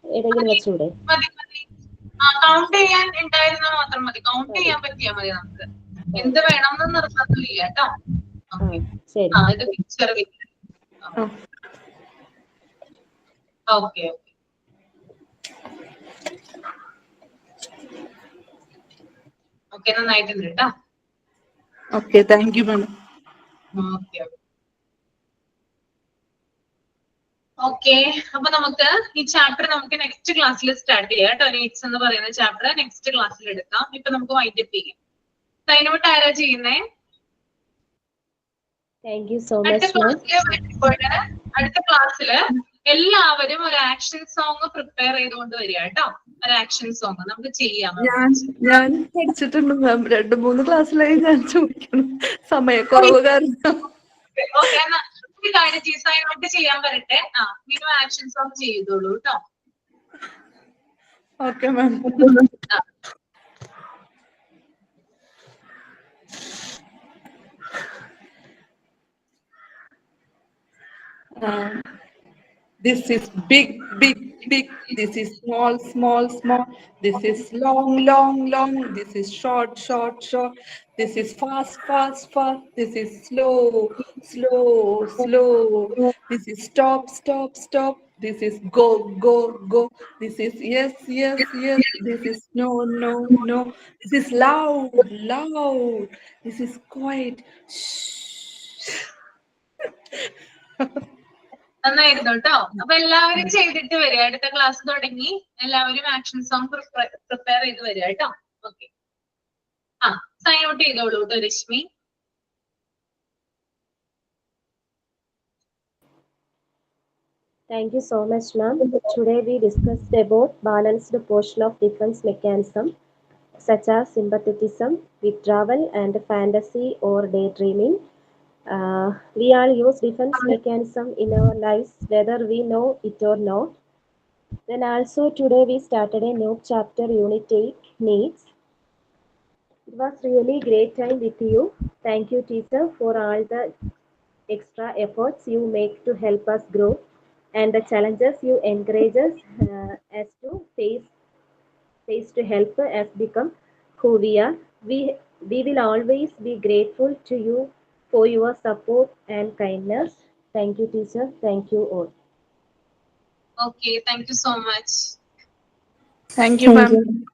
ഏതെങ്കിലും വെച്ചൂടെ? കൗണ്ട് ചെയ്യാൻ ഉണ്ടായിരുന്ന മാത്രം മതി. കൗണ്ട് ചെയ്യാൻ പറ്റിയാ മതി. നമുക്ക് എന്ത് വേണമെന്ന് നിർബന്ധമില്ല കേട്ടോ. ശരി. ഇത് പിക്ചർ ഓക്കെ നന്നായിട്ടുണ്ട് കേട്ടോ. Okay, thank you madam. Okay അപ്പൊ നമുക്ക് ഈ ചാപ്റ്റർ നമുക്ക് നെക്സ്റ്റ് ക്ലാസ്സിൽ സ്റ്റാർട്ട് ചെയ്യാം കേട്ടോ. നീറ്റ്സ് എന്ന് പറയുന്ന ചാപ്റ്റർ നെക്സ്റ്റ് ക്ലാസ്സിൽ എടുക്കാം. ഇപ്പൊ നമുക്ക് വൈൻഡപ്പ് ചെയ്യാം. സൈൻ ഔട്ട് ആരാ ചെയ്യുന്നേ? അടുത്ത ക്ലാസ്സില് എല്ലാവരും ഒരു ആക്ഷൻ സോങ് പ്രിപ്പയർ ചെയ്തുകൊണ്ട് വരിക കേട്ടോ. ഒരു ആക്ഷൻ സോങ് നമുക്ക് ചെയ്യാം. ഞാൻ പഠിച്ചിട്ടുണ്ട് മാം. 2-3 ക്ലാസ്സിലായി ഞാൻ ചോദിക്കണം, സമയക്കുറവ് കാരണം. ഓക്കെ, എന്നാ ഒരു കാര്യം ചെയ്യും, സൈൻ ഔട്ട് ചെയ്യാൻ വരട്ടെ. നിങ്ങൾ ആക്ഷൻ സോങ് ചെയ്തോളൂ കേട്ടോ. Okay ma'am. This is big. This is small. This is long. This is short. This is fast. This is slow. This is stop. This is go. This is yes. This is no. This is loud. This is quiet. നന്നായിരുന്നു കേട്ടോ. അപ്പൊ എല്ലാവരും ചെയ്തിട്ട് വരിക. അടുത്ത class തുടങ്ങി എല്ലാവരും action song prepare ചെയ്ത് വരിക കേട്ടോ. ഓക്കെ, സൈൻ ഔട്ട് ചെയ്തോളൂ കേട്ടോ Rashmi. Thank you so much, ma'am. Today we discussed about balanced portion of defense mechanism. such as sympathetism, withdrawal, and fantasy or daydreaming. We all use defense mechanism in our lives, whether we know it or not. Then also today we started a new chapter, Unit 8, Needs. It was really great time with you. Thank you, teacher, for all the extra efforts you make to help us grow and the challenges you encourage us to face to help us become who we are. We will always be grateful to you for your support and kindness. Thank you, teacher. Thank you all. Okay, thank you so much. Thank you, ma'am.